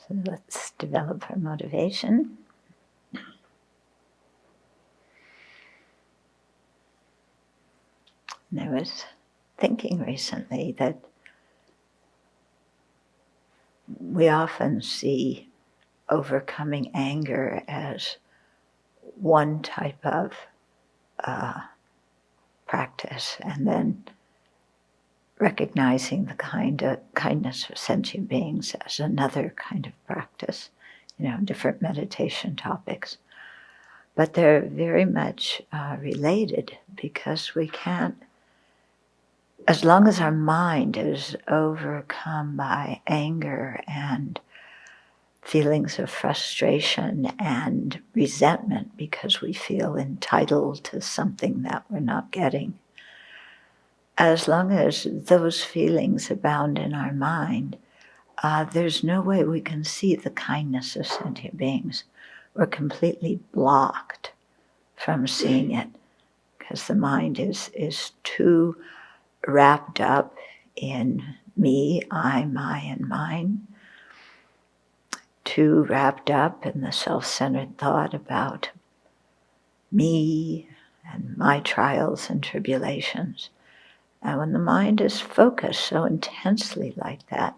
So let's develop our motivation. And I was thinking recently that we often see overcoming anger as one type of practice, and then recognizing the kindness of sentient beings as another kind of practice, different meditation topics. But they're very much related, because we can't, as long as our mind is overcome by anger and feelings of frustration and resentment because we feel entitled to something that we're not getting, as long as those feelings abound in our mind, there's no way we can see the kindness of sentient beings. We're completely blocked from seeing it, because the mind is too wrapped up in me, I, my, and mine, too wrapped up in the self-centered thought about me and my trials and tribulations. And when the mind is focused so intensely like that,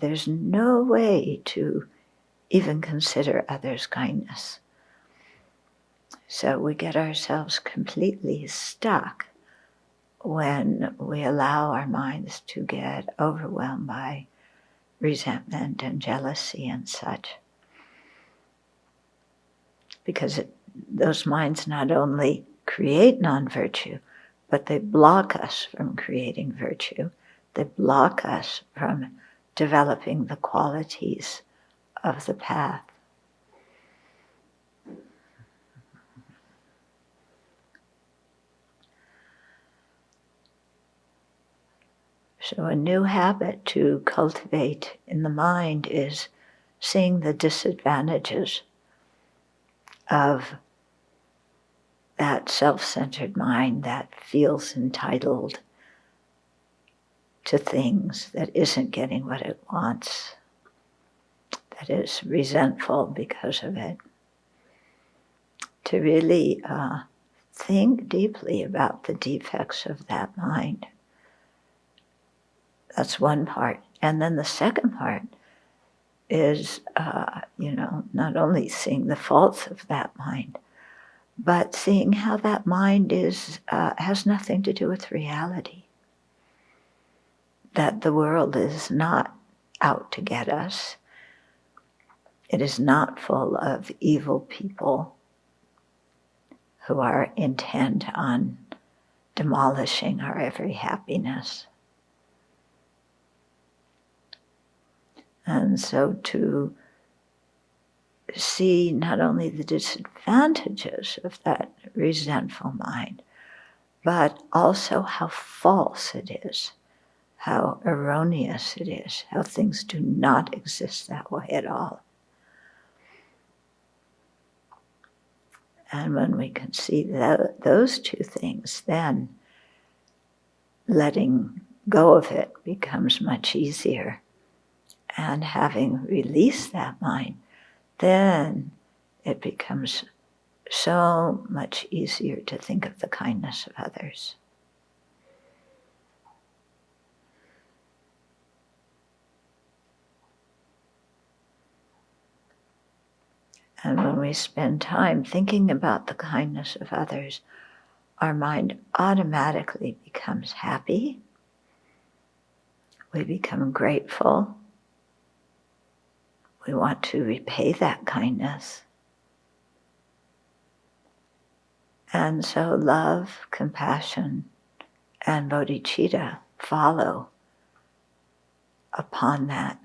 there's no way to even consider others' kindness. So we get ourselves completely stuck when we allow our minds to get overwhelmed by resentment and jealousy and such. Because those minds not only create non-virtue, but they block us from creating virtue. They block us from developing the qualities of the path. So a new habit to cultivate in the mind is seeing the disadvantages of that self-centered mind that feels entitled to things, that isn't getting what it wants, that is resentful because of it. To really think deeply about the defects of that mind. That's one part. And then the second part is, not only seeing the faults of that mind, but seeing how that mind has nothing to do with reality. That the world is not out to get us. It is not full of evil people who are intent on demolishing our every happiness. And so to see not only the disadvantages of that resentful mind, but also how false it is, how erroneous it is, how things do not exist that way at all. And when we can see those two things, then letting go of it becomes much easier. And having released that mind, then it becomes so much easier to think of the kindness of others. And when we spend time thinking about the kindness of others, our mind automatically becomes happy. We become grateful. We want to repay that kindness. And so love, compassion, and bodhicitta follow upon that.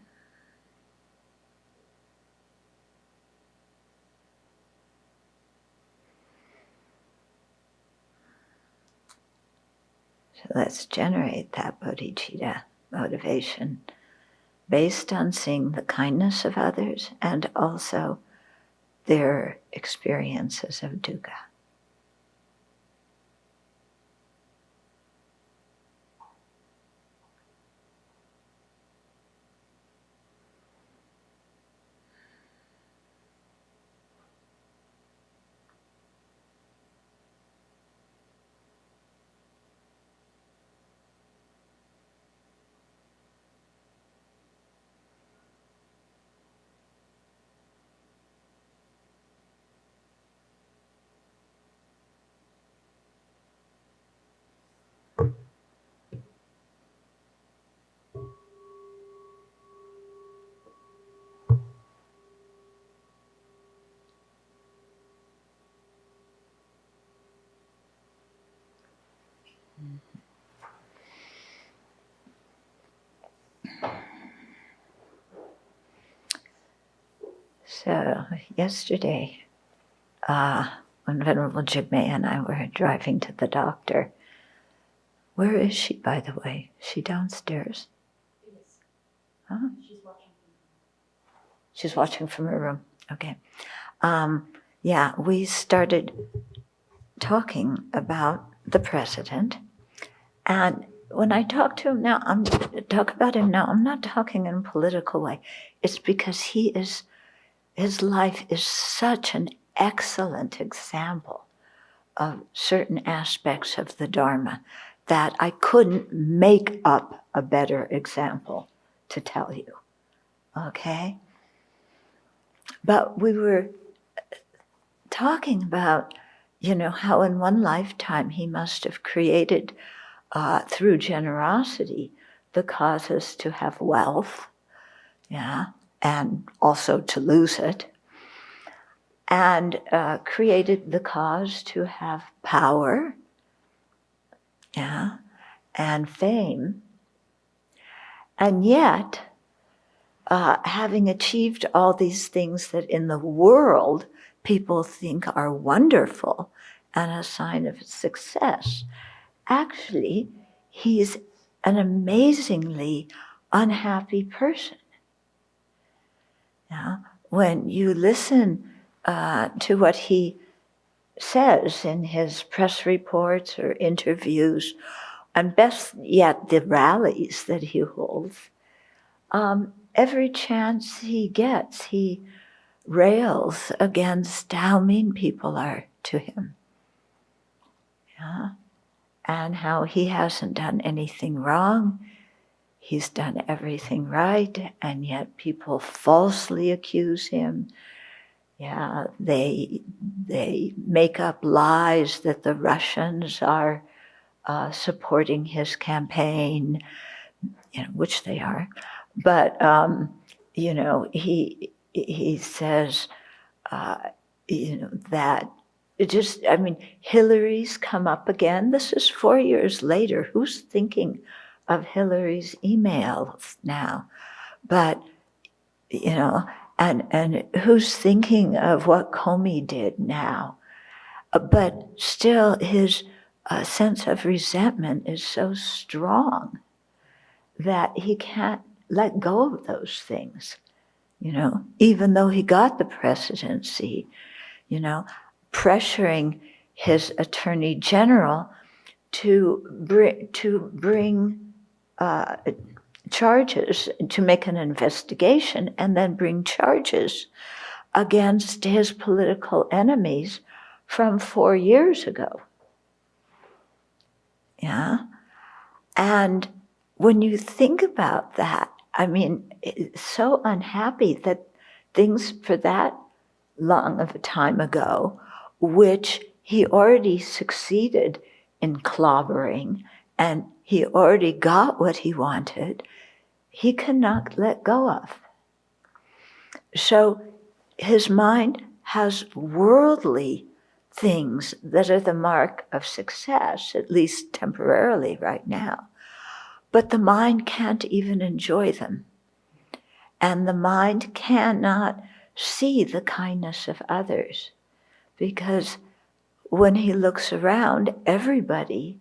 So let's generate that bodhicitta motivation based on seeing the kindness of others and also their experiences of dukkha. So yesterday, when Venerable Jigme and I were driving to the doctor, where is she, by the way? Is she downstairs? Yes. Huh? She's watching. She's watching from her room. Okay. Yeah, we started talking about the president, and when I talk to him now, I'm not talking in a political way. It's because his life is such an excellent example of certain aspects of the Dharma that I couldn't make up a better example to tell you. Okay? But we were talking about, how in one lifetime he must have created, through generosity, the causes to have wealth, yeah, and also to lose it, and created the cause to have power, yeah, and fame. And yet, having achieved all these things that in the world people think are wonderful and a sign of success, actually, he's an amazingly unhappy person. Yeah? When you listen to what he says in his press reports or interviews, and best yet, the rallies that he holds, every chance he gets, he rails against how mean people are to him. Yeah? And how he hasn't done anything wrong. He's done everything right, and yet people falsely accuse him. Yeah, they make up lies that the Russians are supporting his campaign, which they are. But he says, that Hillary's come up again. This is 4 years later. Who's thinking of Hillary's emails now? But, and who's thinking of what Comey did now? But still, his sense of resentment is so strong that he can't let go of those things, even though he got the presidency, pressuring his attorney general to bring charges, to make an investigation and then bring charges against his political enemies from 4 years ago. Yeah. And when you think about that, it's so unhappy that things for that long of a time ago, which he already succeeded in clobbering, and he already got what he wanted, he cannot let go of. So his mind has worldly things that are the mark of success, at least temporarily right now. But the mind can't even enjoy them. And the mind cannot see the kindness of others, because when he looks around, everybody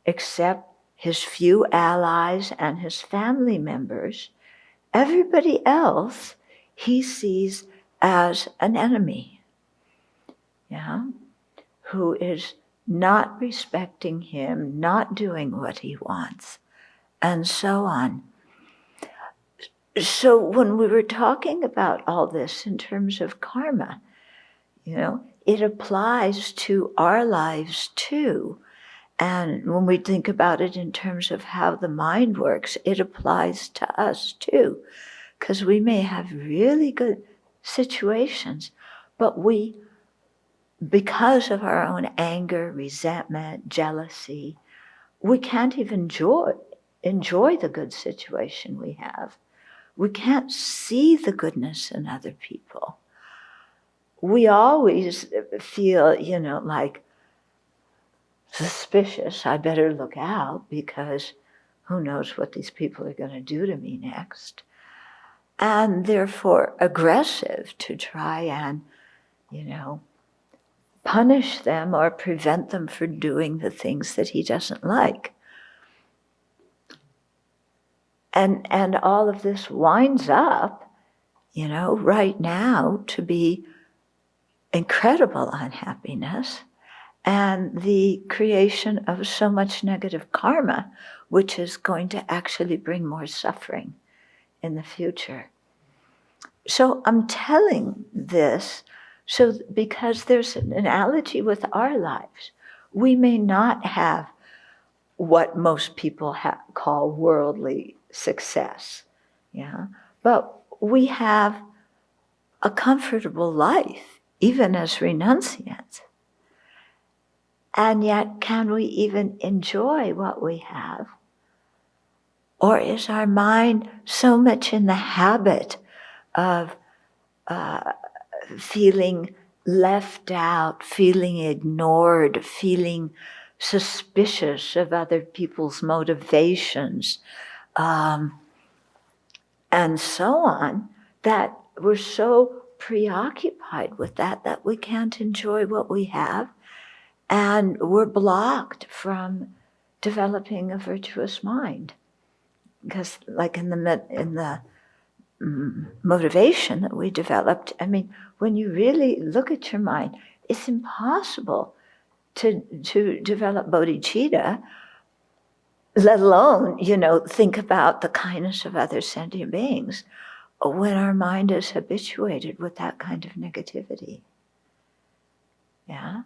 except his few allies and his family members, everybody else he sees as an enemy, who is not respecting him, not doing what he wants, and so on. So when we were talking about all this in terms of karma, it applies to our lives too. And when we think about it in terms of how the mind works, it applies to us too. Because we may have really good situations, but because of our own anger, resentment, jealousy, we can't even enjoy the good situation we have. We can't see the goodness in other people. We always feel, like suspicious. I better look out because who knows what these people are going to do to me next. And therefore aggressive to try and, punish them or prevent them from doing the things that he doesn't like. And all of this winds up, right now to be incredible unhappiness and the creation of so much negative karma, which is going to actually bring more suffering in the future. So I'm telling this because there's an analogy with our lives. We may not have what most people call worldly success, but we have a comfortable life, even as renunciants. And yet, can we even enjoy what we have? Or is our mind so much in the habit of feeling left out, feeling ignored, feeling suspicious of other people's motivations, and so on, that we're so preoccupied with that we can't enjoy what we have, and we're blocked from developing a virtuous mind. Because like in the motivation that we developed, when you really look at your mind, it's impossible to develop bodhicitta, let alone, think about the kindness of other sentient beings when our mind is habituated with that kind of negativity. Yeah?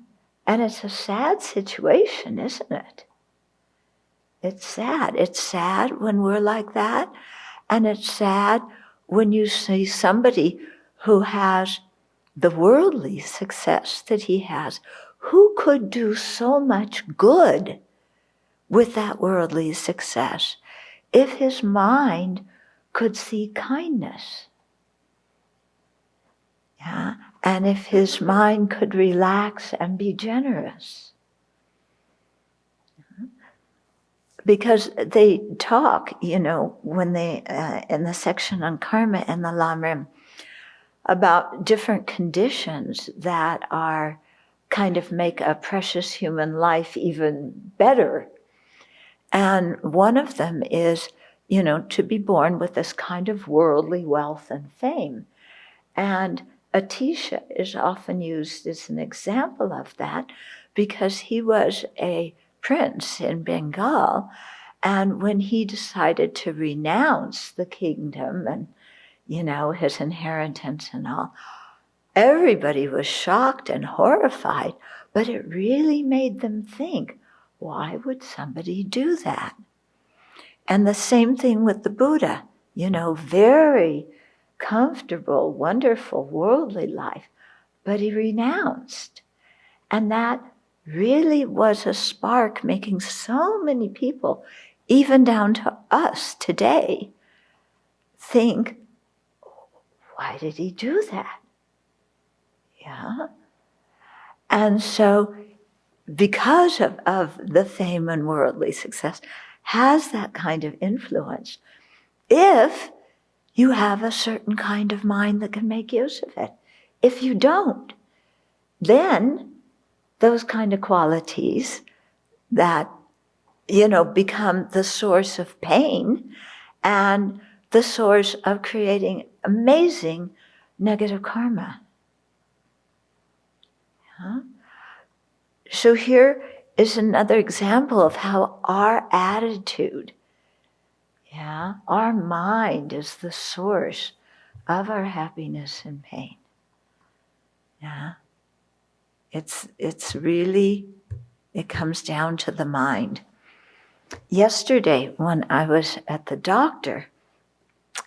And it's a sad situation, isn't it? It's sad. It's sad when we're like that, and it's sad when you see somebody who has the worldly success that he has, who could do so much good with that worldly success if his mind could see kindness. Yeah? And if his mind could relax and be generous. Because they talk, when they, in the section on karma in the Lama, about different conditions that are kind of make a precious human life even better. And one of them is, to be born with this kind of worldly wealth and fame. And Atisha is often used as an example of that because he was a prince in Bengal, and when he decided to renounce the kingdom and, his inheritance and all, everybody was shocked and horrified, but it really made them think, why would somebody do that? And the same thing with the Buddha, very comfortable, wonderful, worldly life, but he renounced. And that really was a spark making so many people, even down to us today, think, why did he do that? Yeah. And so because of the fame and worldly success has that kind of influence if you have a certain kind of mind that can make use of it. If you don't, then those kind of qualities that, become the source of pain and the source of creating amazing negative karma. Yeah? So here is another example of how our attitude, our mind is the source of our happiness and pain. Yeah. It's really, it comes down to the mind. Yesterday, when I was at the doctor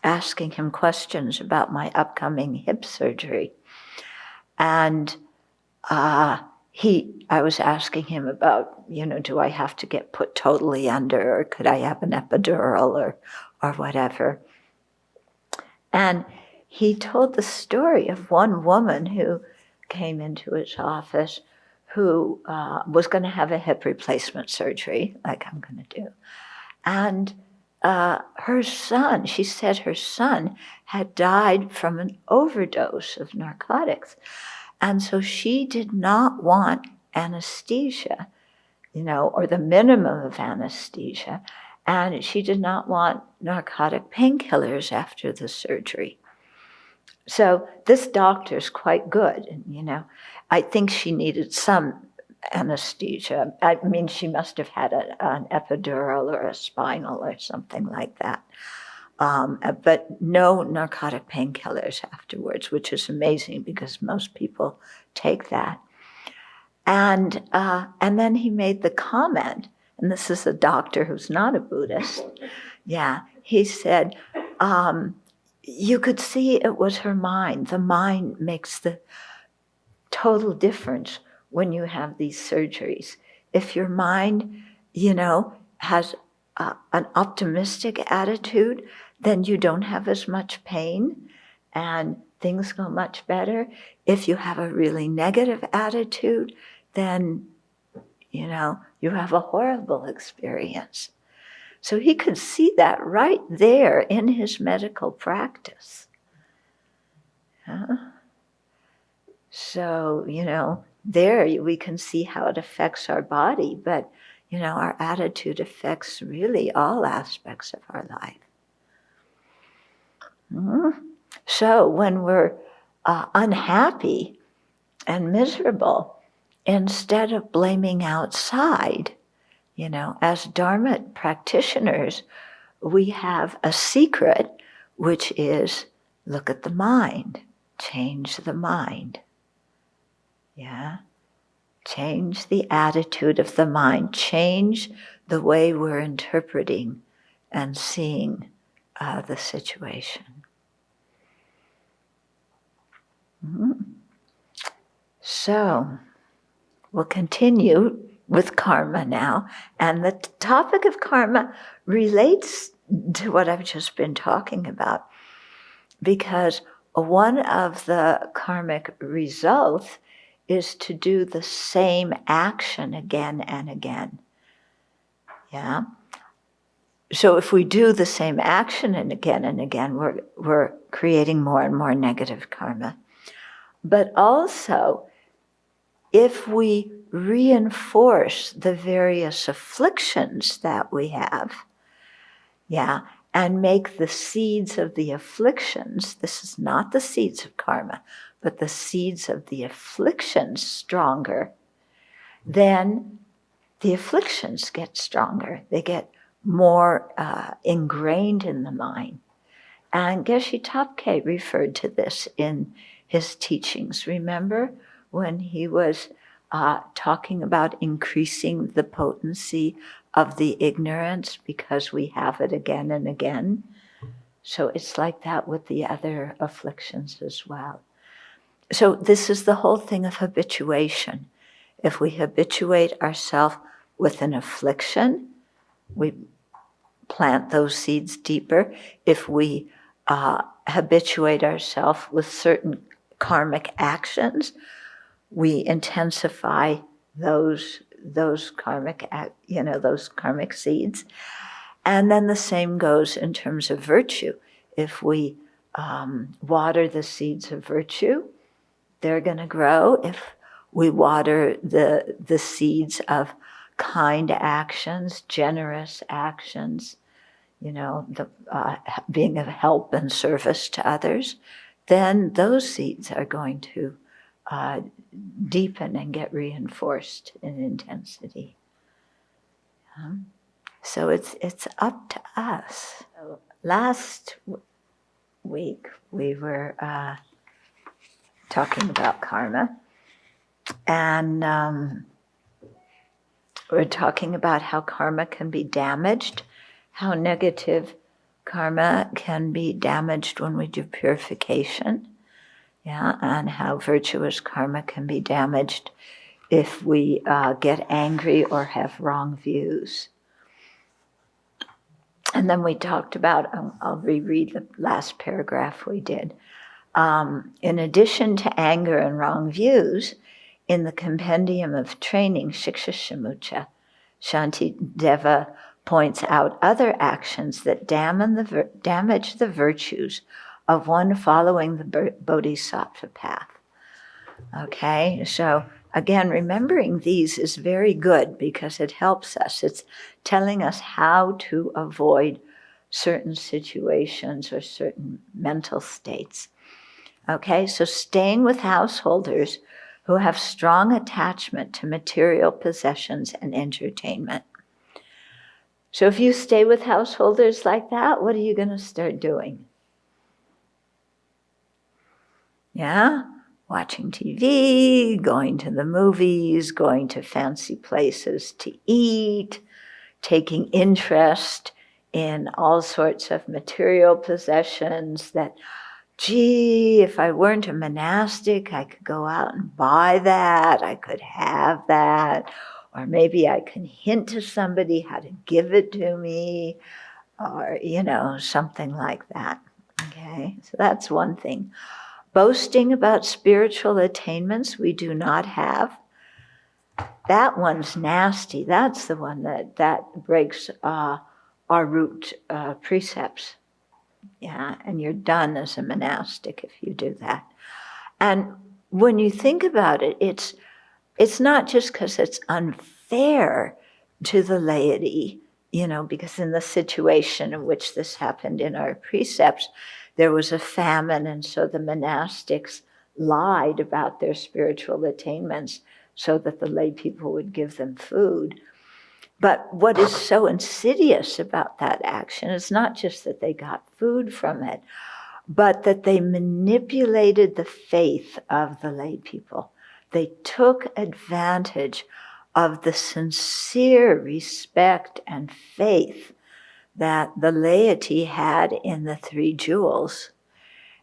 asking him questions about my upcoming hip surgery, and I was asking him about, do I have to get put totally under, or could I have an epidural or whatever? And he told the story of one woman who came into his office who was going to have a hip replacement surgery, like I'm going to do. And her son, she said her son had died from an overdose of narcotics. And so she did not want anesthesia, or the minimum of anesthesia. And she did not want narcotic painkillers after the surgery. So this doctor's quite good. And, I think she needed some anesthesia. I mean, she must have had an epidural or a spinal or something like that. But no narcotic painkillers afterwards, which is amazing because most people take that. And then he made the comment, and this is a doctor who's not a Buddhist. Yeah, he said, you could see it was her mind. The mind makes the total difference when you have these surgeries. If your mind, has an optimistic attitude, then you don't have as much pain and things go much better. If you have a really negative attitude, then, you have a horrible experience. So he could see that right there in his medical practice. So, there we can see how it affects our body, but, our attitude affects really all aspects of our life. So when we're unhappy and miserable, instead of blaming outside, as Dharma practitioners, we have a secret, which is look at the mind, change the mind. Yeah? Change the attitude of the mind, change the way we're interpreting and seeing the situation. So, we'll continue with karma now. And the topic of karma relates to what I've just been talking about, because one of the karmic results is to do the same action again and again. Yeah? So if we do the same action and again, we're creating more and more negative karma. But also, if we reinforce the various afflictions that we have, and make the seeds of the afflictions, this is not the seeds of karma, but the seeds of the afflictions stronger, then the afflictions get stronger. They get more ingrained in the mind. And Geshe Topke referred to this in his teachings. Remember when he was talking about increasing the potency of the ignorance because we have it again and again? So it's like that with the other afflictions as well. So this is the whole thing of habituation. If we habituate ourselves with an affliction, we plant those seeds deeper. If we habituate ourselves with certain karmic actions, we intensify those karmic, those karmic seeds. And then the same goes in terms of virtue. If we water the seeds of virtue, they're going to grow. If we water the seeds of kind actions, generous actions, being of help and service to others, then those seeds are going to deepen and get reinforced in intensity. So it's up to us. So last week we were talking about karma, and we're talking about how karma can be damaged, how negative karma can be damaged when we do purification, and how virtuous karma can be damaged if we get angry or have wrong views. And then we talked about, I'll reread the last paragraph we did. In addition to anger and wrong views, in the Compendium of Training, Shiksha Shantideva points out other actions that damage the virtues of one following the Bodhisattva path. Okay, so again, remembering these is very good because it helps us. It's telling us how to avoid certain situations or certain mental states. Okay, so staying with householders who have strong attachment to material possessions and entertainment. So if you stay with householders like that, what are you going to start doing? Yeah? Watching TV, going to the movies, going to fancy places to eat, taking interest in all sorts of material possessions that, gee, if I weren't a monastic, I could go out and buy that, I could have that, or maybe I can hint to somebody how to give it to me, or, something like that. Okay, so that's one thing. Boasting about spiritual attainments we do not have. That one's nasty. That's the one that breaks our root precepts. Yeah, and you're done as a monastic if you do that. And when you think about it, it's not just because it's unfair to the laity, because in the situation in which this happened in our precepts, there was a famine, and so the monastics lied about their spiritual attainments so that the lay people would give them food. But what is so insidious about that action is not just that they got food from it, but that they manipulated the faith of the lay people. They took advantage of the sincere respect and faith that the laity had in the three jewels,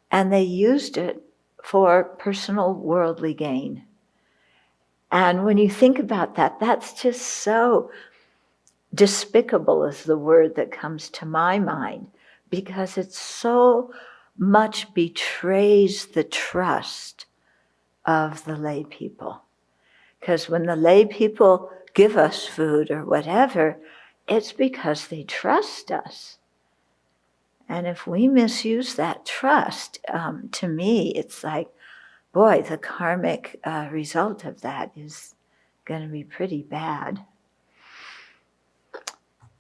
and they used it for personal worldly gain. And when you think about that, that's just so despicable is the word that comes to my mind, because it so much betrays the trust of the lay people. Because when the lay people give us food or whatever, it's because they trust us. And if we misuse that trust, to me, it's like, boy, the karmic result of that is going to be pretty bad.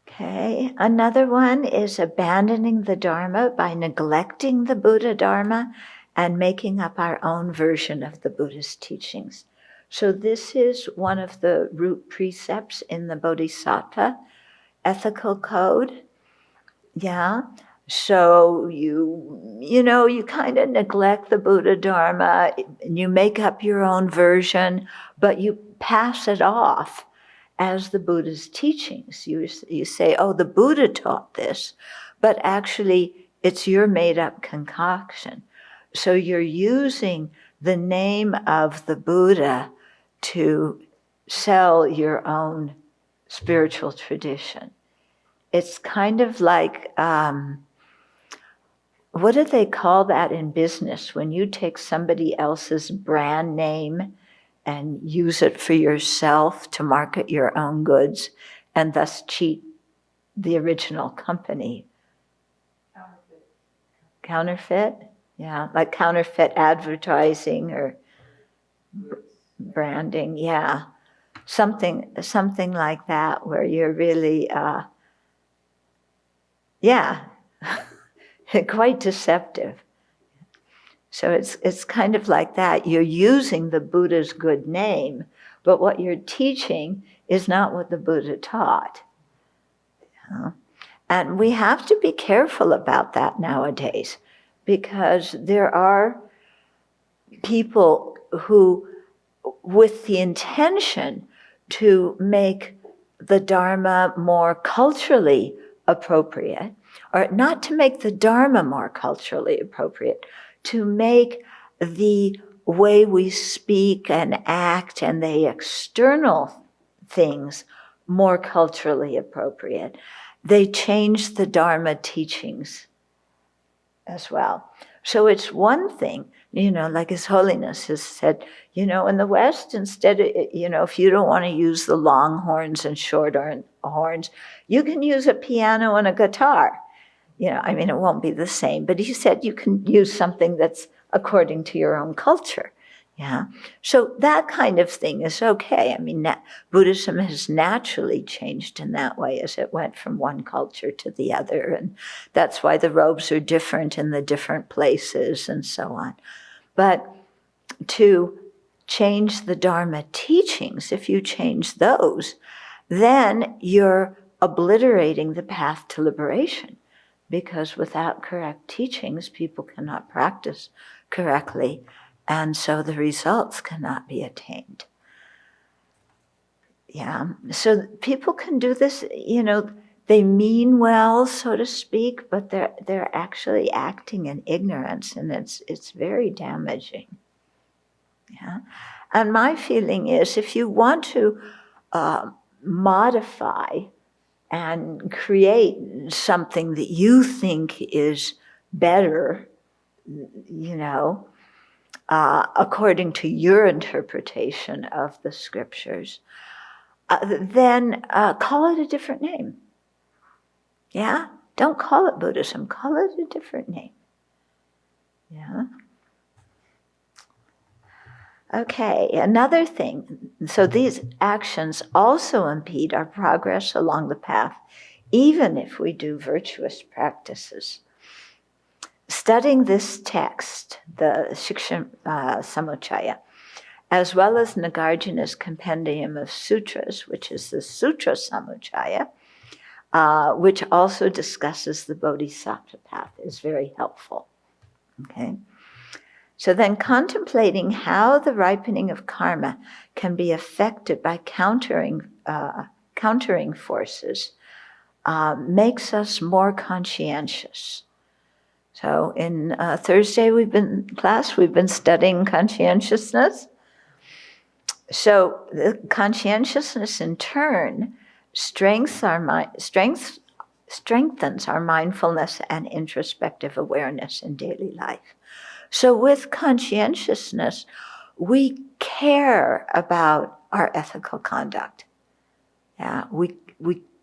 Okay, another one is abandoning the Dharma by neglecting the Buddha Dharma and making up our own version of the Buddhist teachings. So this is one of the root precepts in the Bodhisattva ethical code. Yeah. So you kind of neglect the Buddha Dharma, and you make up your own version, but you pass it off as the Buddha's teachings. You say, oh, the Buddha taught this, but actually it's your made-up concoction. So you're using the name of the Buddha to sell your own spiritual tradition. It's kind of like, what do they call that in business? When you take somebody else's brand name and use it for yourself to market your own goods and thus cheat the original company. Counterfeit? Yeah, like counterfeit advertising or branding, yeah. Something like that where you're really, quite deceptive. So it's kind of like that. You're using the Buddha's good name, but what you're teaching is not what the Buddha taught. And we have to be careful about that nowadays, because there are people who, with the intention to make the Dharma more culturally appropriate, or not to make the Dharma more culturally appropriate, to make the way we speak and act and the external things more culturally appropriate. They change the Dharma teachings as well. So it's one thing, like His Holiness has said, in the West, instead of, if you don't want to use the long horns and short horns, you can use a piano and a guitar. It won't be the same, but he said you can use something that's according to your own culture. Yeah. So that kind of thing is okay. Buddhism has naturally changed in that way as it went from one culture to the other. And that's why the robes are different in the different places and so on. But to change the Dharma teachings, if you change those, then you're obliterating the path to liberation. Because without correct teachings, people cannot practice correctly. And so the results cannot be attained. Yeah, so people can do this, they mean well, so to speak, but they're actually acting in ignorance, and it's very damaging. Yeah, and my feeling is if you want to modify and create something that you think is better, according to your interpretation of the scriptures, then call it a different name. Yeah? Don't call it Buddhism. Call it a different name. Yeah? Okay, another thing. So these actions also impede our progress along the path, even if we do virtuous practices. Studying this text, the Shiksha Samuccaya, as well as Nagarjuna's compendium of sutras, which is the Sutra Samuccaya, which also discusses the Bodhisattva path, is very helpful. Okay. So then contemplating how the ripening of karma can be affected by countering forces makes us more conscientious. So in Thursday we've been studying conscientiousness. So the conscientiousness in turn strengthens our mindfulness and introspective awareness in daily life. So with conscientiousness, we care about our ethical conduct. Yeah, we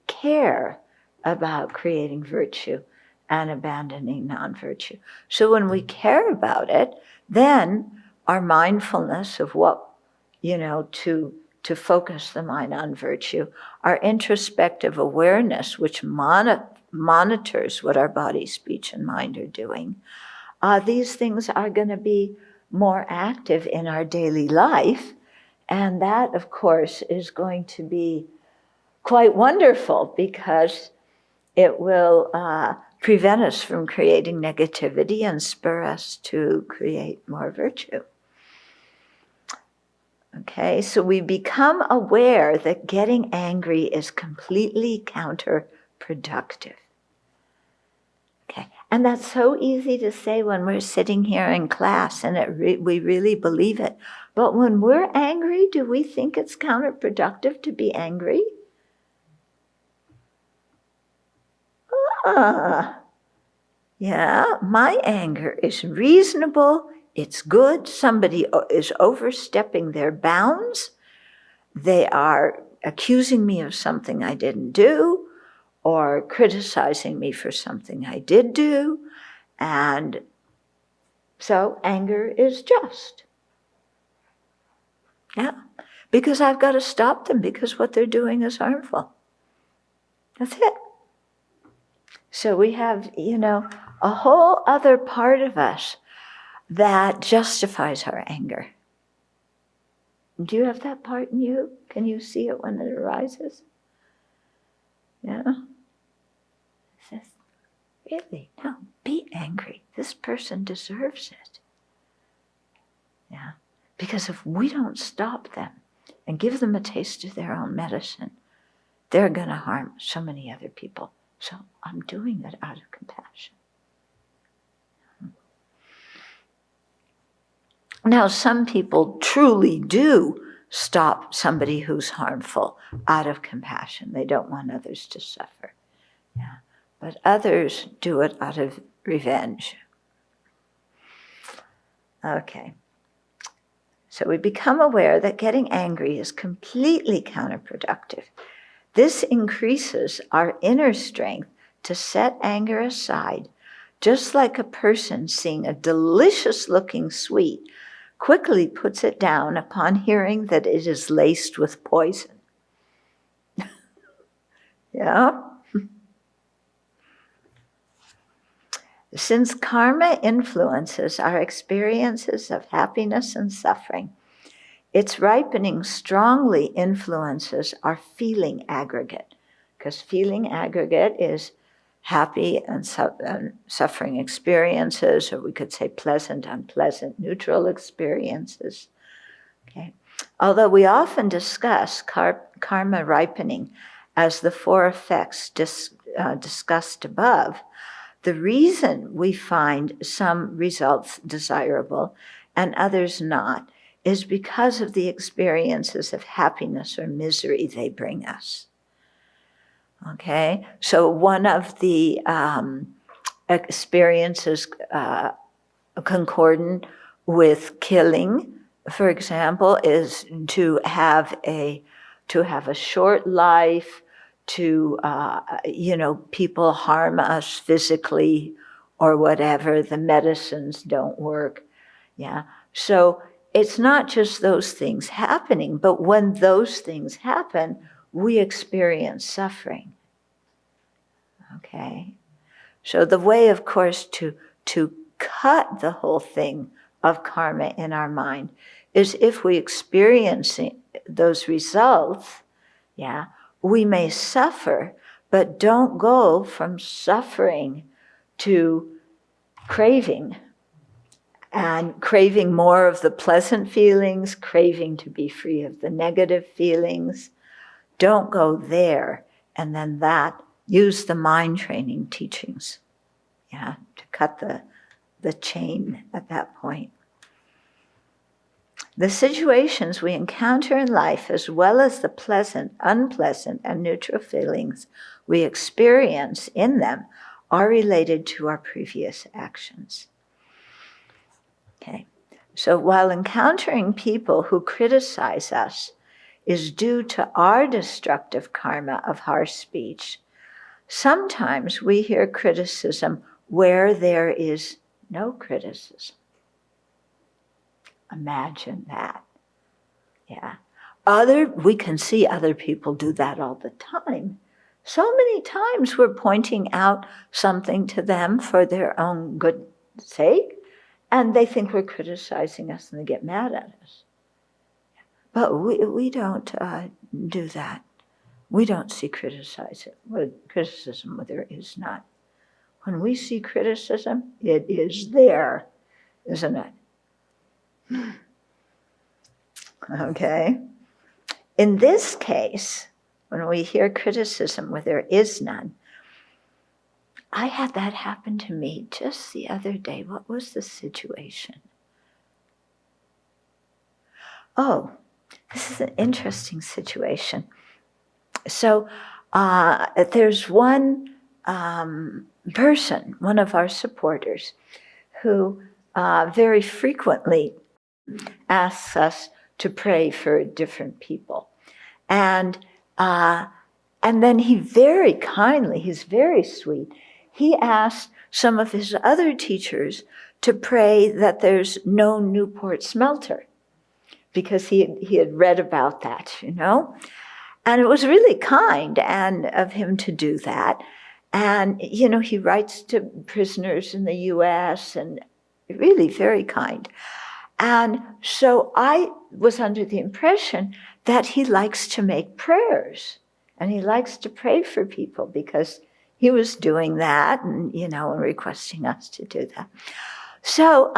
care about creating virtue and abandoning non-virtue. So when we care about it, then our mindfulness of what, to focus the mind on virtue, our introspective awareness, which monitors what our body, speech, and mind are doing, these things are going to be more active in our daily life. And that, of course, is going to be quite wonderful because it will prevent us from creating negativity and spur us to create more virtue. Okay, so we become aware that getting angry is completely counterproductive. Okay, and that's so easy to say when we're sitting here in class and we really believe it. But when we're angry, do we think it's counterproductive to be angry? Yeah, my anger is reasonable, it's good, somebody is overstepping their bounds, they are accusing me of something I didn't do, or criticizing me for something I did do, and so anger is just. Yeah, because I've got to stop them because what they're doing is harmful. That's it. So we have, a whole other part of us that justifies our anger. Do you have that part in you? Can you see it when it arises? Yeah. It says, really, no, be angry. This person deserves it. Yeah. Because if we don't stop them and give them a taste of their own medicine, they're going to harm so many other people. So I'm doing it out of compassion. Now, some people truly do stop somebody who's harmful out of compassion. They don't want others to suffer. Yeah. But others do it out of revenge. Okay. So we become aware that getting angry is completely counterproductive. This increases our inner strength to set anger aside, just like a person seeing a delicious-looking sweet quickly puts it down upon hearing that it is laced with poison. Yeah? Since karma influences our experiences of happiness and suffering, its ripening strongly influences our feeling aggregate, because feeling aggregate is happy and suffering experiences, or we could say pleasant, unpleasant, neutral experiences. Okay. Although we often discuss karma ripening as the four effects discussed above, the reason we find some results desirable and others not is because of the experiences of happiness or misery they bring us. Okay, so one of the experiences concordant with killing, for example, is to have a short life, to people harm us physically or whatever, the medicines don't work. Yeah. So it's not just those things happening, but when those things happen, we experience suffering. Okay. So the way, of course, to cut the whole thing of karma in our mind is if we experience those results, yeah, we may suffer, but don't go from suffering to craving, and craving more of the pleasant feelings, craving to be free of the negative feelings. Don't go there, and then use the mind training teachings, yeah, to cut the chain at that point. The situations we encounter in life, as well as the pleasant, unpleasant, and neutral feelings we experience in them, are related to our previous actions. Okay, so while encountering people who criticize us is due to our destructive karma of harsh speech, sometimes we hear criticism where there is no criticism. Imagine that. Yeah. We can see other people do that all the time. So many times we're pointing out something to them for their own good sake, and they think we're criticizing us and they get mad at us. But we don't do that. We don't see criticism where there is not. When we see criticism, it is there, isn't it? Okay. In this case, when we hear criticism where there is none, I had that happen to me just the other day. What was the situation? Oh, this is an interesting situation. So there's one person, one of our supporters, who very frequently asks us to pray for different people. And then he very kindly, he's very sweet, he asked some of his other teachers to pray that there's no Newport smelter, because he had read about that, And it was really kind of him to do that. And, he writes to prisoners in the U.S. and really very kind. And so I was under the impression that he likes to make prayers and he likes to pray for people, because he was doing that and, and requesting us to do that. So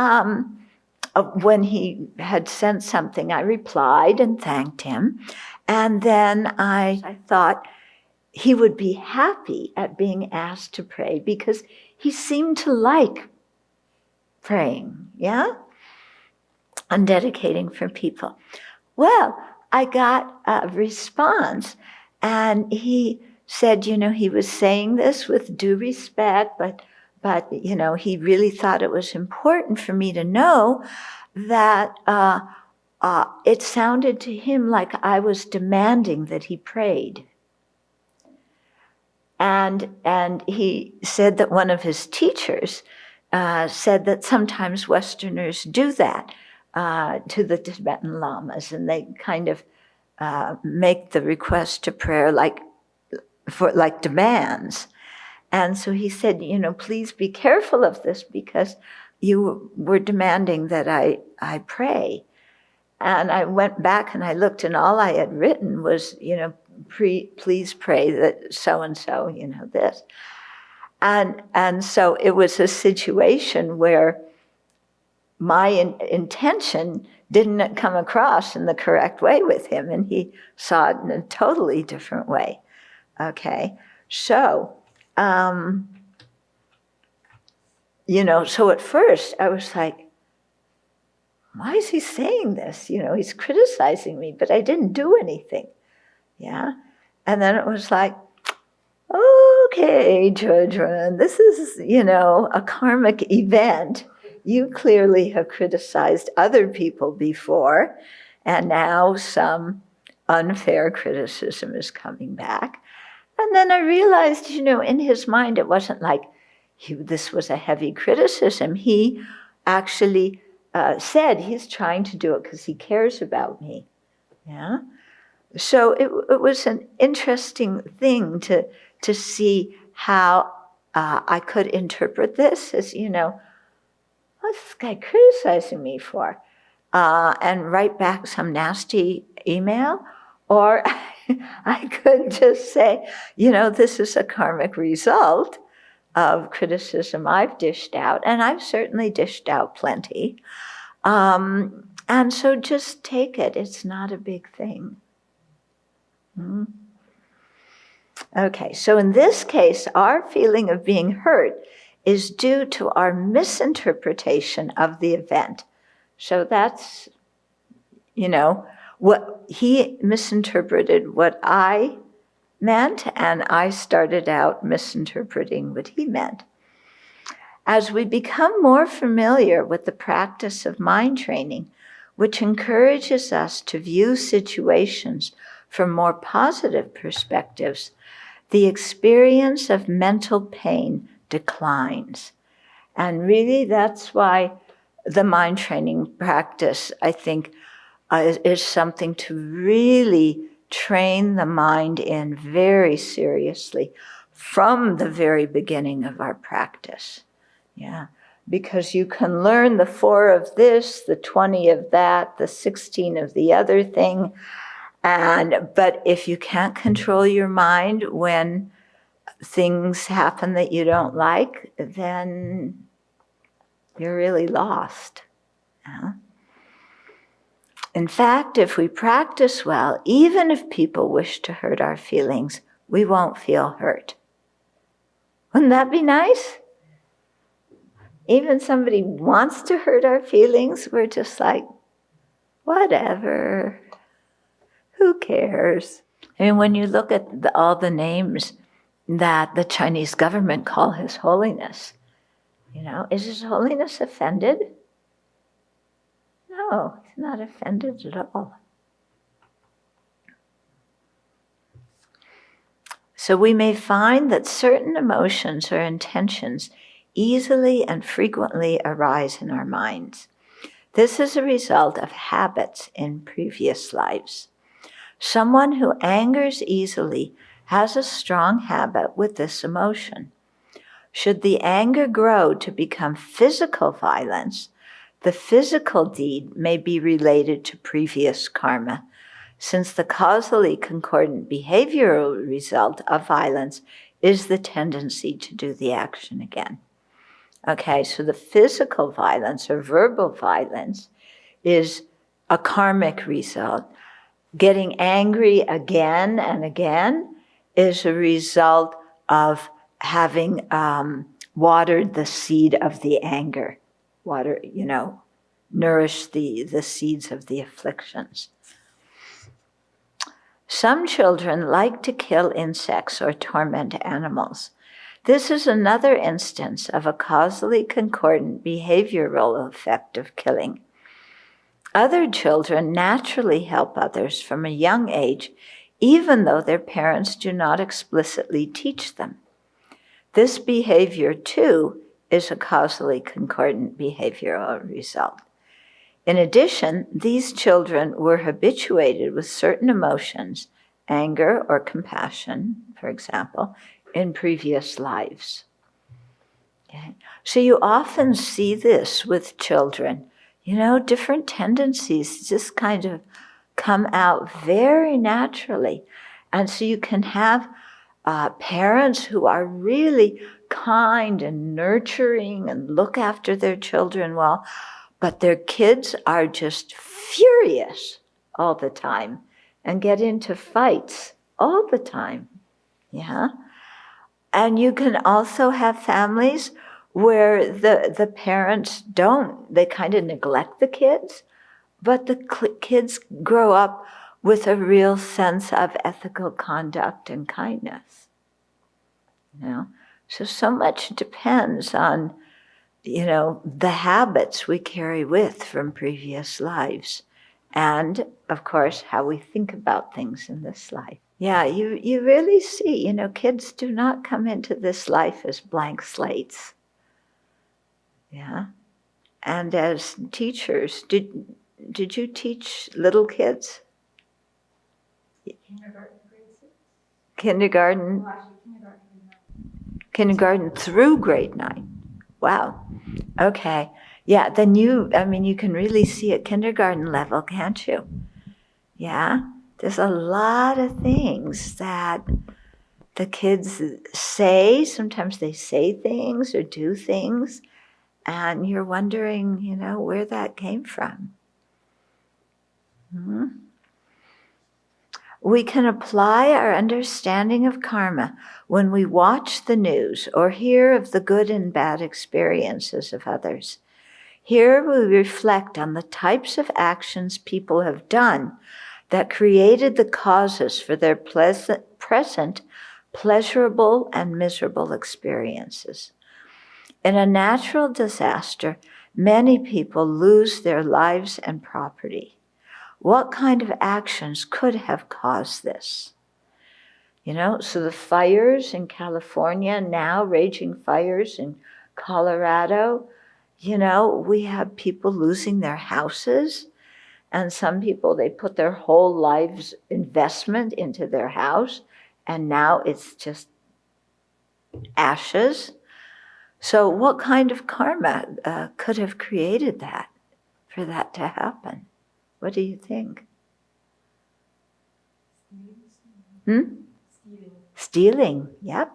when he had sent something, I replied and thanked him. And then I thought he would be happy at being asked to pray, because he seemed to like praying, yeah? And dedicating for people. Well, I got a response, and he said, he was saying this with due respect, But, he really thought it was important for me to know that it sounded to him like I was demanding that he prayed. And he said that one of his teachers said that sometimes Westerners do that to the Tibetan Lamas, and they kind of make the request to prayer like demands. And so he said, please be careful of this because you were demanding that I pray. And I went back and I looked, and all I had written was, please pray that so-and-so, this. And so it was a situation where my intention didn't come across in the correct way with him, and he saw it in a totally different way. Okay, so, so at first I was like, why is he saying this? He's criticizing me, but I didn't do anything. Yeah. And then it was like, okay, Chodron, this is, a karmic event. You clearly have criticized other people before, and now some unfair criticism is coming back. And then I realized, in his mind, it wasn't like this was a heavy criticism. He actually said he's trying to do it because he cares about me. Yeah. So it was an interesting thing to see how I could interpret this as, what's this guy criticizing me for? And write back some nasty email. Or I could just say, this is a karmic result of criticism I've dished out, and I've certainly dished out plenty. And so just take it. It's not a big thing. Okay, so in this case, our feeling of being hurt is due to our misinterpretation of the event. So that's, what he misinterpreted what I meant, and I started out misinterpreting what he meant. As we become more familiar with the practice of mind training, which encourages us to view situations from more positive perspectives, the experience of mental pain declines. And really, that's why the mind training practice, I think, is something to really train the mind in very seriously from the very beginning of our practice. Yeah, because you can learn the 4 of this, the 20 of that, the 16 of the other thing, but if you can't control your mind when things happen that you don't like, then you're really lost. Yeah? In fact, if we practice well, even if people wish to hurt our feelings, we won't feel hurt. Wouldn't that be nice? Even somebody wants to hurt our feelings, we're just like, whatever, who cares? And when you look at all the names that the Chinese government call His Holiness, is His Holiness offended? No, he's not offended at all. So we may find that certain emotions or intentions easily and frequently arise in our minds. This is a result of habits in previous lives. Someone who angers easily has a strong habit with this emotion. Should the anger grow to become physical violence, the physical deed may be related to previous karma, since the causally concordant behavioral result of violence is the tendency to do the action again. Okay, so the physical violence or verbal violence is a karmic result. Getting angry again and again is a result of having watered the seed of the anger. Nourish the seeds of the afflictions. Some children like to kill insects or torment animals. This is another instance of a causally concordant behavioral effect of killing. Other children naturally help others from a young age, even though their parents do not explicitly teach them. This behavior, too, is a causally concordant behavioral result. In addition, these children were habituated with certain emotions, anger or compassion, for example, in previous lives. Okay. So you often see this with children. Different tendencies just kind of come out very naturally. And so you can have parents who are really kind and nurturing and look after their children well, but their kids are just furious all the time and get into fights all the time. Yeah. And you can also have families where the parents they kind of neglect the kids, but the kids grow up with a real sense of ethical conduct and kindness. So much depends on, the habits we carry with from previous lives. And, of course, how we think about things in this life. Yeah, you really see, kids do not come into this life as blank slates. Yeah. And as teachers, did you teach little kids? Kindergarten, grade 6. Kindergarten? Well, actually, kindergarten, grade 9. Kindergarten through grade 9. Wow. Okay. Yeah, then you can really see at kindergarten level, can't you? Yeah. There's a lot of things that the kids say. Sometimes they say things or do things, and you're wondering, where that came from. Mm-hmm. We can apply our understanding of karma when we watch the news or hear of the good and bad experiences of others. Here we reflect on the types of actions people have done that created the causes for their present pleasurable and miserable experiences. In a natural disaster, many people lose their lives and property. What kind of actions could have caused this? So the fires in California, now raging fires in Colorado, we have people losing their houses. And some people, they put their whole lives investment into their house, and now it's just ashes. So what kind of karma could have created that, for that to happen? What do you think? Stealing, yep,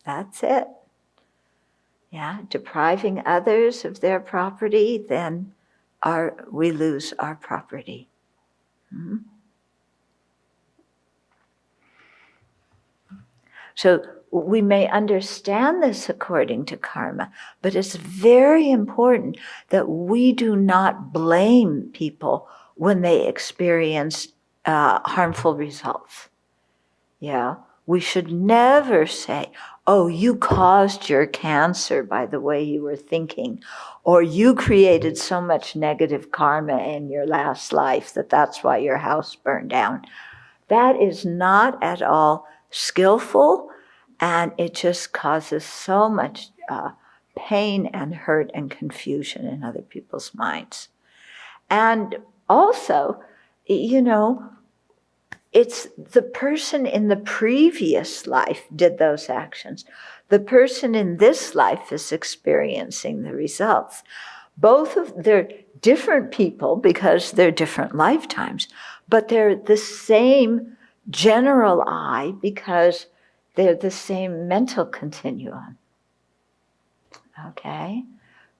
that's it. Yeah, depriving others of their property, then we lose our property. Mm-hmm. So we may understand this according to karma, but it's very important that we do not blame people when they experience harmful results. Yeah, we should never say, oh, you caused your cancer by the way you were thinking, or you created so much negative karma in your last life that's why your house burned down. That is not at all skillful, and it just causes so much pain and hurt and confusion in other people's minds. And also, it's the person in the previous life did those actions. The person in this life is experiencing the results. They're different people because they're different lifetimes, but they're the same general I because they're the same mental continuum. Okay?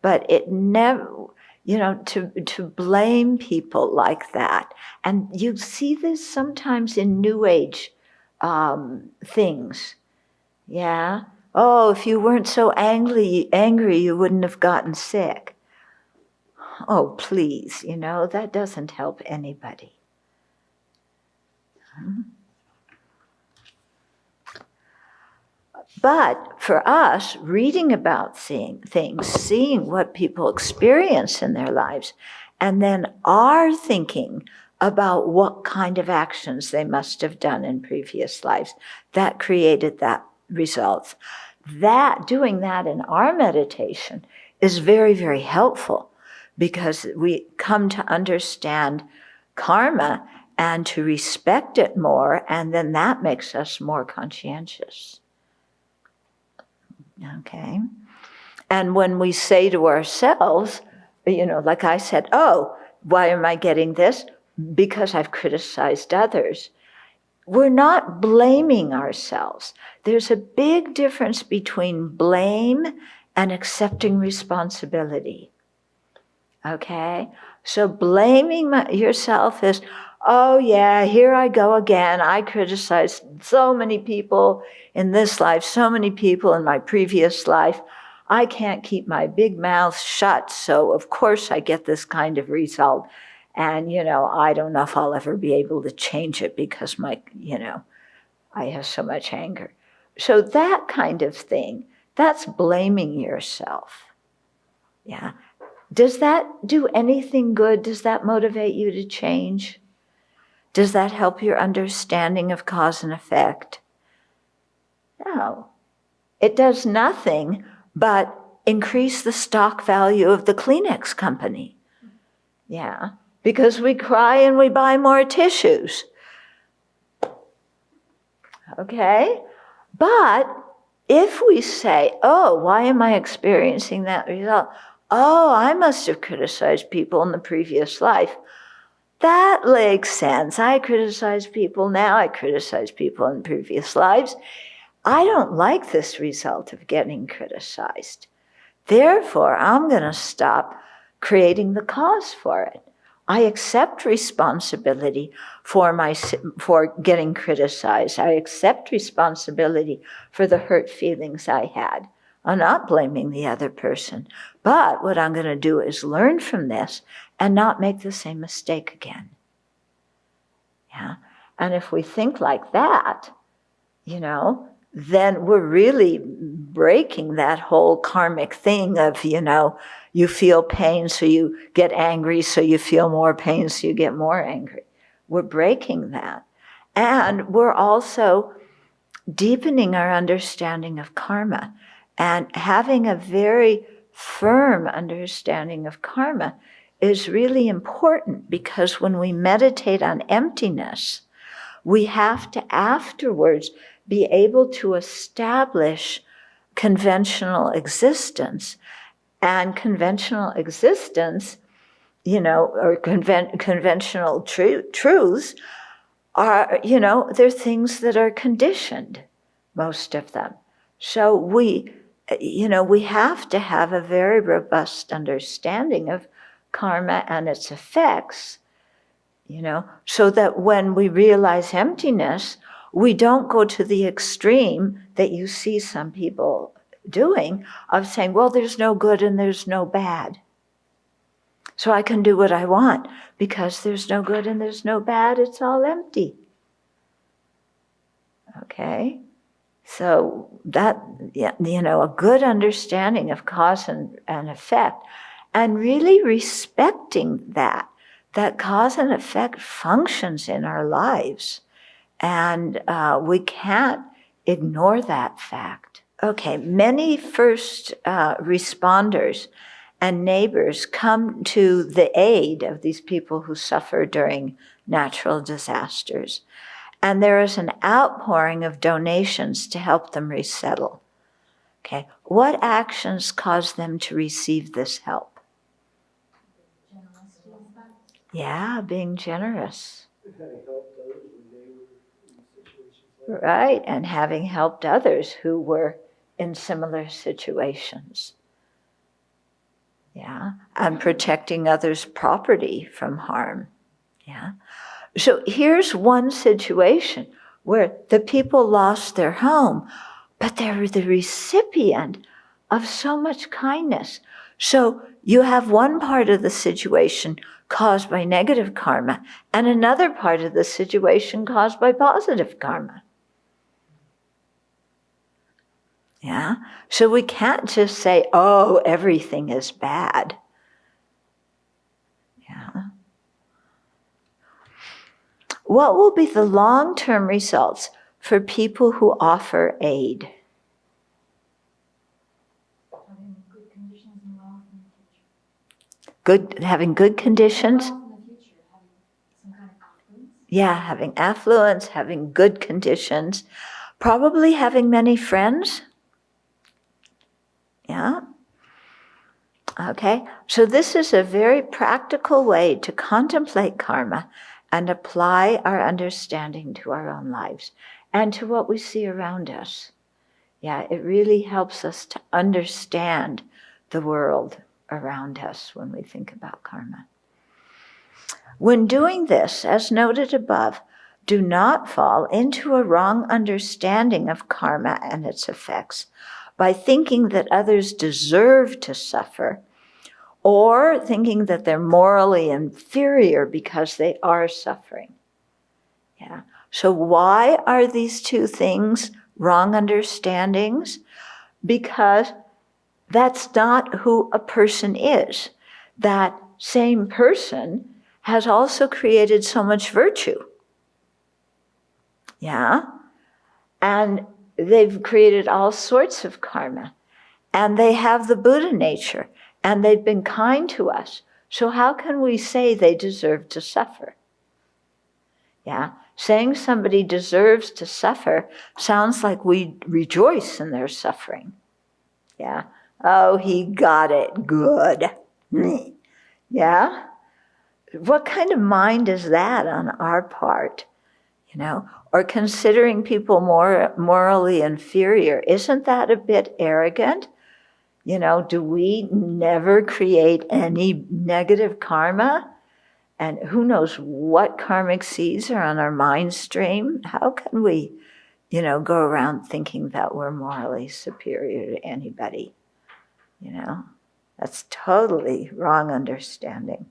But it never, to blame people like that. And you see this sometimes in New Age things. Yeah? Oh, if you weren't so angry, you wouldn't have gotten sick. Oh, please, that doesn't help anybody. But for us, reading about things, seeing what people experience in their lives, and then our thinking about what kind of actions they must have done in previous lives, that created that results. That, doing that in our meditation is very, very helpful, because we come to understand karma and to respect it more, and then that makes us more conscientious. Okay? And when we say to ourselves, like I said, oh, why am I getting this? Because I've criticized others. We're not blaming ourselves. There's a big difference between blame and accepting responsibility. Okay? So blaming yourself is, oh yeah, here I go again. I criticized so many people in this life, so many people in my previous life. I can't keep my big mouth shut, so of course I get this kind of result. And, I don't know if I'll ever be able to change it because I have so much anger. So that kind of thing, that's blaming yourself. Yeah. Does that do anything good? Does that motivate you to change? Does that help your understanding of cause and effect? No. It does nothing but increase the stock value of the Kleenex company. Yeah. Because we cry and we buy more tissues. Okay? But if we say, oh, why am I experiencing that result? Oh, I must have criticized people in the previous life. That makes sense. I criticize people now. I criticize people in previous lives. I don't like this result of getting criticized. Therefore, I'm going to stop creating the cause for it. I accept responsibility for getting criticized. I accept responsibility for the hurt feelings I had. I'm not blaming the other person. But what I'm going to do is learn from this and not make the same mistake again. Yeah? And if we think like that, then we're really breaking that whole karmic thing of, you feel pain, so you get angry, so you feel more pain, so you get more angry. We're breaking that. And we're also deepening our understanding of karma. And having a very firm understanding of karma is really important, because when we meditate on emptiness, we have to afterwards be able to establish conventional existence. And conventional existence, or conventional truths are, they're things that are conditioned, most of them. So we have to have a very robust understanding of karma and its effects, so that when we realize emptiness, we don't go to the extreme that you see some people doing of saying, well, there's no good and there's no bad. So I can do what I want because there's no good and there's no bad, it's all empty. Okay? So that, a good understanding of cause and effect, and really respecting that cause and effect functions in our lives. And we can't ignore that fact. Okay, many first responders and neighbors come to the aid of these people who suffer during natural disasters. And there is an outpouring of donations to help them resettle. Okay, what actions cause them to receive this help? Yeah, being generous. Right, and having helped others who were in similar situations. Yeah, and protecting others' property from harm. Yeah. So here's one situation where the people lost their home, but they were the recipient of so much kindness. So you have one part of the situation caused by negative karma and another part of the situation caused by positive karma. Yeah? So we can't just say, oh, everything is bad. Yeah? What will be the long-term results for people who offer aid? Having good conditions and wealth in the future. Having good conditions. Wealth in the future, having some kind of affluence. Yeah, having affluence, having good conditions, probably having many friends. Yeah. Okay, so this is a very practical way to contemplate karma and apply our understanding to our own lives and to what we see around us. Yeah, it really helps us to understand the world around us when we think about karma. When doing this, as noted above, do not fall into a wrong understanding of karma and its effects by thinking that others deserve to suffer, or thinking that they're morally inferior because they are suffering. Yeah. So why are these two things wrong understandings? Because that's not who a person is. That same person has also created so much virtue. Yeah? And they've created all sorts of karma. And they have the Buddha nature. And they've been kind to us. So how can we say they deserve to suffer? Yeah? Saying somebody deserves to suffer sounds like we rejoice in their suffering. Yeah? Oh, he got it. Good. Yeah? What kind of mind is that on our part? You know? Or considering people more morally inferior. Isn't that a bit arrogant? You know, do we never create any negative karma? And who knows what karmic seeds are on our mind stream? How can we, go around thinking that we're morally superior to anybody? That's totally wrong understanding.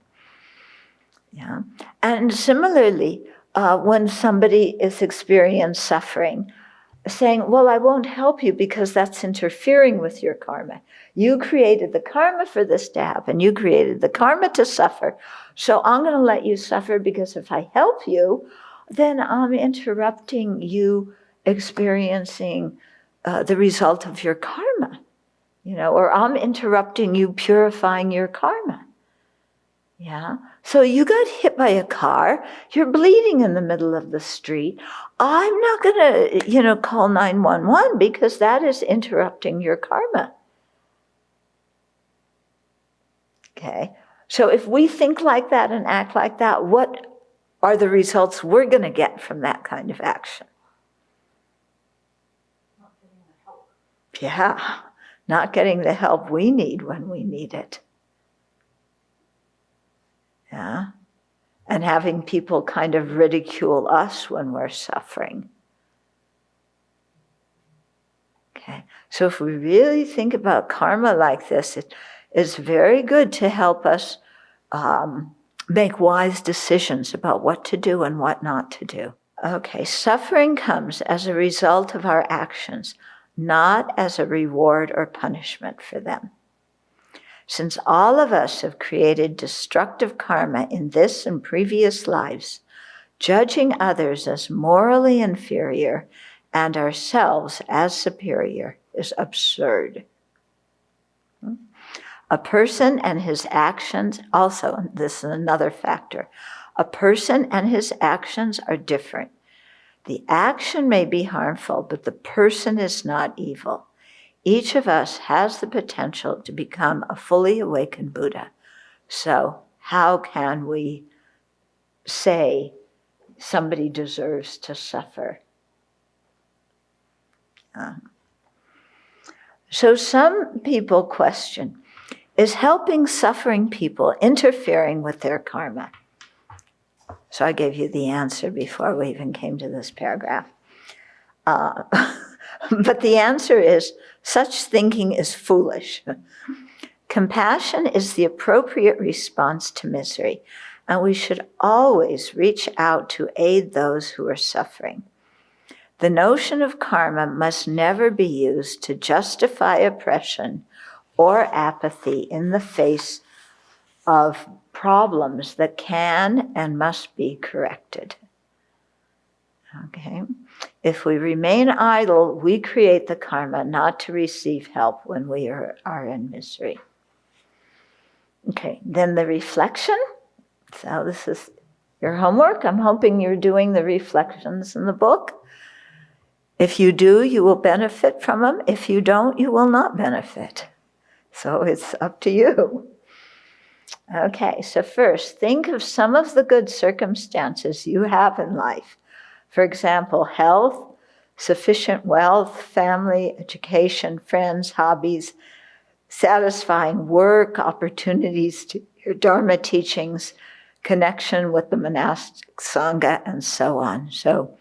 Yeah. And similarly, when somebody is experiencing suffering, saying, well, I won't help you because that's interfering with your karma. You created the karma for this to happen. You created the karma to suffer. So I'm going to let you suffer because if I help you, then I'm interrupting you experiencing the result of your karma, or I'm interrupting you purifying your karma. Yeah. So you got hit by a car, you're bleeding in the middle of the street. I'm not going to, call 911 because that is interrupting your karma. Okay. So if we think like that and act like that, what are the results we're going to get from that kind of action? Not getting the help. Yeah. Not getting the help we need when we need it. Yeah. And having people kind of ridicule us when we're suffering. Okay, so if we really think about karma like this, it is very good to help us make wise decisions about what to do and what not to do. Okay, suffering comes as a result of our actions, not as a reward or punishment for them. Since all of us have created destructive karma in this and previous lives, judging others as morally inferior and ourselves as superior is absurd. A person and his actions, also, this is another factor, a person and his actions are different. The action may be harmful, but the person is not evil. Each of us has the potential to become a fully awakened Buddha. So how can we say somebody deserves to suffer? So some people question, is helping suffering people interfering with their karma? So I gave you the answer before we even came to this paragraph. But the answer is, such thinking is foolish. Compassion is the appropriate response to misery, and we should always reach out to aid those who are suffering. The notion of karma must never be used to justify oppression or apathy in the face of problems that can and must be corrected. Okay? If we remain idle, we create the karma not to receive help when we are in misery. Okay, then the reflection. So this is your homework. I'm hoping you're doing the reflections in the book. If you do, you will benefit from them. If you don't, you will not benefit. So it's up to you. Okay, so first, think of some of the good circumstances you have in life. For example, health, sufficient wealth, family, education, friends, hobbies, satisfying work, opportunities to your Dharma teachings, connection with the monastic Sangha, and so on. So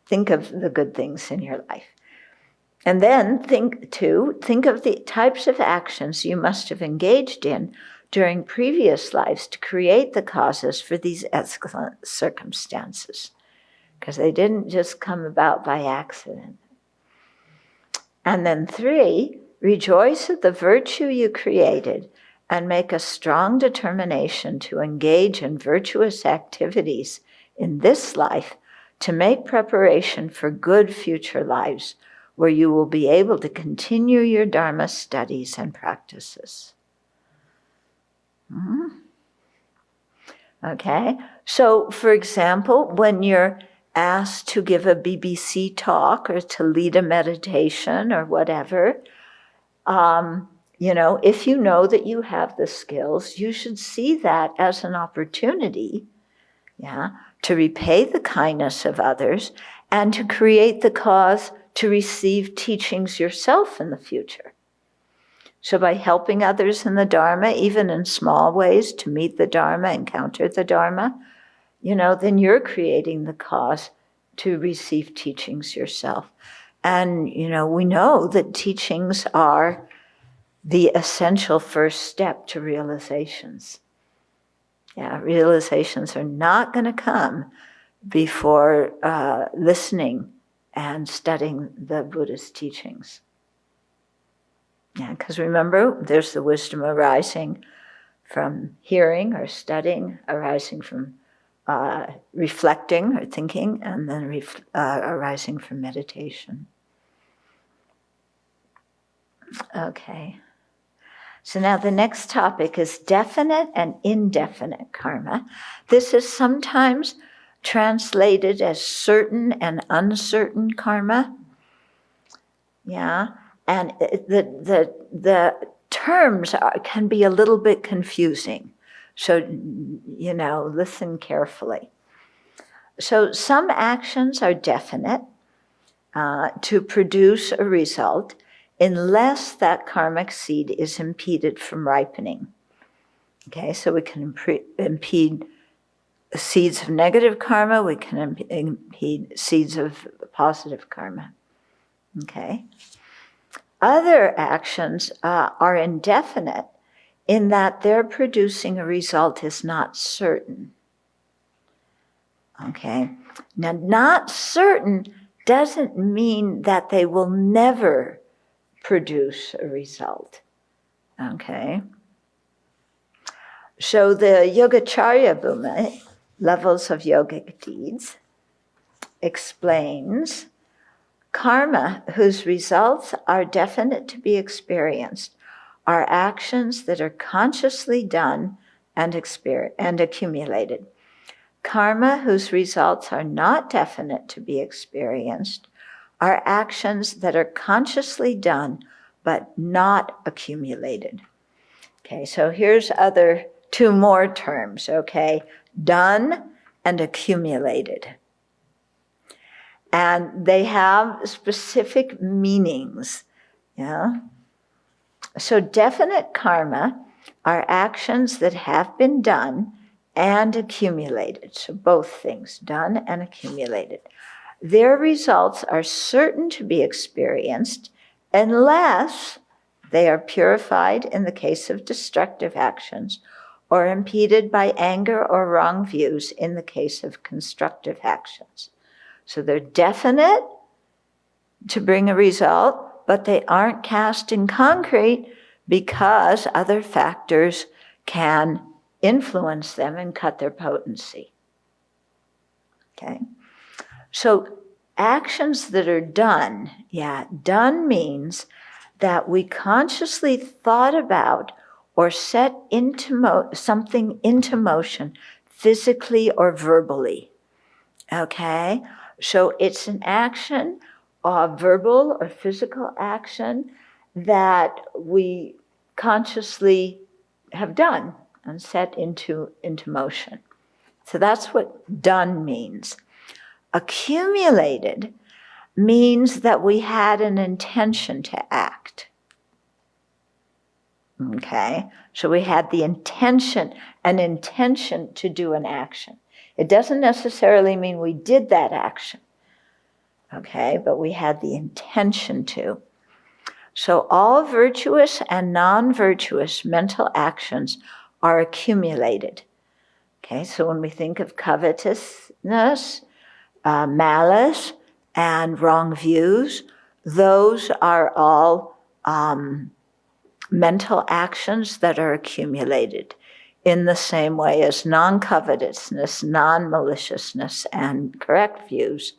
think of the good things in your life. And then think of the types of actions you must have engaged in during previous lives to create the causes for these excellent circumstances, because they didn't just come about by accident. And then 3, rejoice at the virtue you created and make a strong determination to engage in virtuous activities in this life to make preparation for good future lives where you will be able to continue your Dharma studies and practices. Okay, so for example, when you're asked to give a BBC talk or to lead a meditation or whatever, if you know that you have the skills, you should see that as an opportunity, to repay the kindness of others and to create the cause to receive teachings yourself in the future. So by helping others in the Dharma, even in small ways, to meet the Dharma, encounter the Dharma, then you're creating the cause to receive teachings yourself. And, we know that teachings are the essential first step to realizations. Realizations are not going to come before listening and studying the Buddhist teachings. Because remember, there's the wisdom arising from hearing or studying, arising from reflecting or thinking, and then arising from meditation. Okay. So now the next topic is definite and indefinite karma. This is sometimes translated as certain and uncertain karma. And the terms can be a little bit confusing. So, listen carefully. So some actions are definite to produce a result unless that karmic seed is impeded from ripening. Okay, so we can impede seeds of negative karma, we can impede seeds of positive karma. Okay. Other actions are indefinite in that their producing a result is not certain. Okay. Now, not certain doesn't mean that they will never produce a result. Okay. So the Yogacarya Bhuma, Levels of Yogic Deeds, explains karma whose results are definite to be experienced are actions that are consciously done and accumulated. Karma whose results are not definite to be experienced are actions that are consciously done but not accumulated. Okay, so here's two more terms, okay? Done and accumulated. And they have specific meanings, So definite karma are actions that have been done and accumulated. So both things, done and accumulated. Their results are certain to be experienced unless they are purified in the case of destructive actions or impeded by anger or wrong views in the case of constructive actions. So they're definite to bring a result, but they aren't cast in concrete because other factors can influence them and cut their potency. Okay? So actions that are done, done means that we consciously thought about or set into something into motion, physically or verbally. Okay? So it's an action, verbal or physical action, that we consciously have done and set into motion. So that's what done means. Accumulated means that we had an intention to act. Okay? So we had an intention to do an action. It doesn't necessarily mean we did that action. Okay? But we had the intention to. So all virtuous and non-virtuous mental actions are accumulated. Okay? So when we think of covetousness, malice, and wrong views, those are all mental actions that are accumulated in the same way as non-covetousness, non-maliciousness, and correct views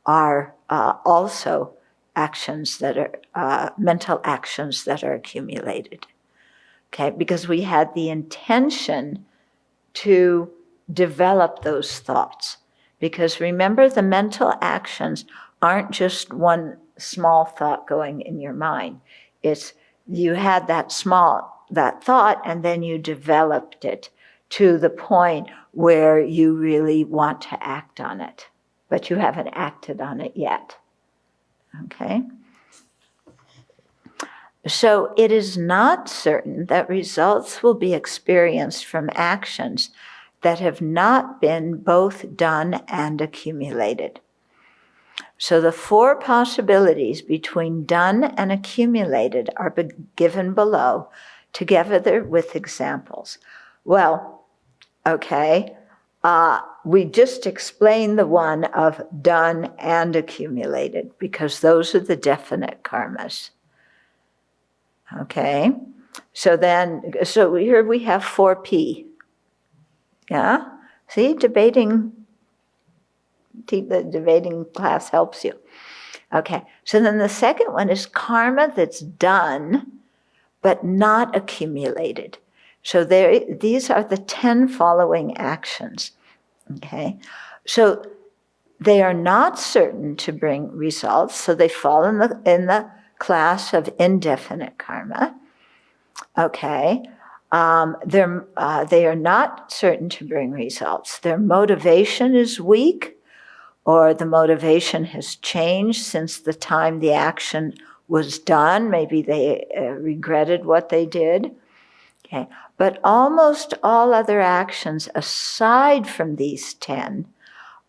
are also actions that are mental actions that are accumulated. Okay, because we had the intention to develop those thoughts. Because remember, the mental actions aren't just one small thought going in your mind. It's you had that thought, and then you developed it to the point where you really want to act on it, but you haven't acted on it yet. Okay? So it is not certain that results will be experienced from actions that have not been both done and accumulated. So the four possibilities between done and accumulated are given below, together with examples. Well, okay, we just explained the one of done and accumulated because those are the definite karmas. Okay, so here we have 4P. Yeah, see, the debating class helps you. Okay, so then the second one is karma that's done, but not accumulated. So these are the 10 following actions. Okay, so they are not certain to bring results, so they fall in the class of indefinite karma. Okay. They are not certain to bring results. Their motivation is weak, or the motivation has changed since the time the action was done. Maybe they regretted what they did. Okay. But almost all other actions aside from these 10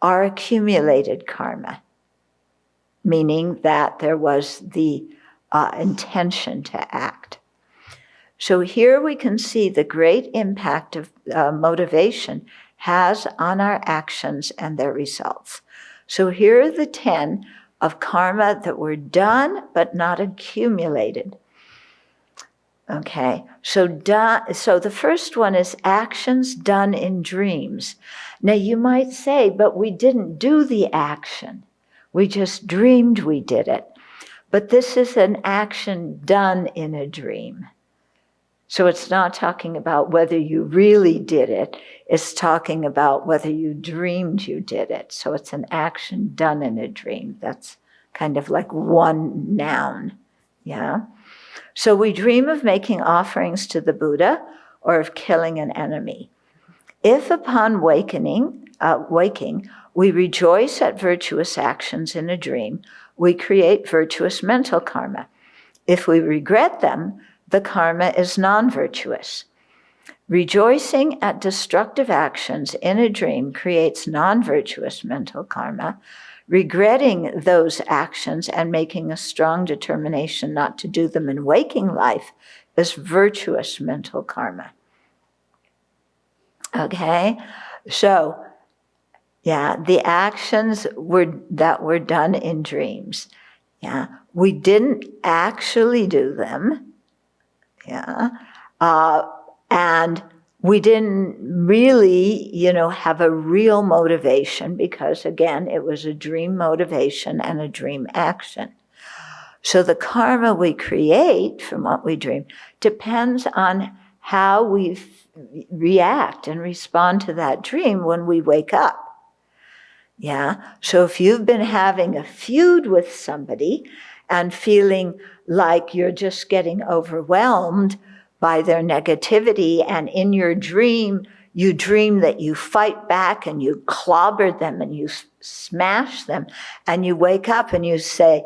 are accumulated karma, meaning that there was the intention to act. So here we can see the great impact of motivation has on our actions and their results. So here are the 10 of karma that were done but not accumulated. Okay, so the first one is actions done in dreams. Now you might say, but we didn't do the action. We just dreamed we did it. But this is an action done in a dream. So it's not talking about whether you really did it. It's talking about whether you dreamed you did it. So it's an action done in a dream. That's kind of like one noun. Yeah. So we dream of making offerings to the Buddha or of killing an enemy. If upon waking, we rejoice at virtuous actions in a dream, we create virtuous mental karma. If we regret them, the karma is non-virtuous. Rejoicing at destructive actions in a dream creates non-virtuous mental karma. Regretting those actions and making a strong determination not to do them in waking life is virtuous mental karma. Okay? So, Yeah, the actions that were done in dreams. Yeah, we didn't actually do them. Yeah, and we didn't really, have a real motivation because, again, it was a dream motivation and a dream action. So the karma we create from what we dream depends on how we react and respond to that dream when we wake up. Yeah. So if you've been having a feud with somebody and feeling like you're just getting overwhelmed by their negativity, and in your dream, you dream that you fight back and you clobber them and you smash them, and you wake up and you say,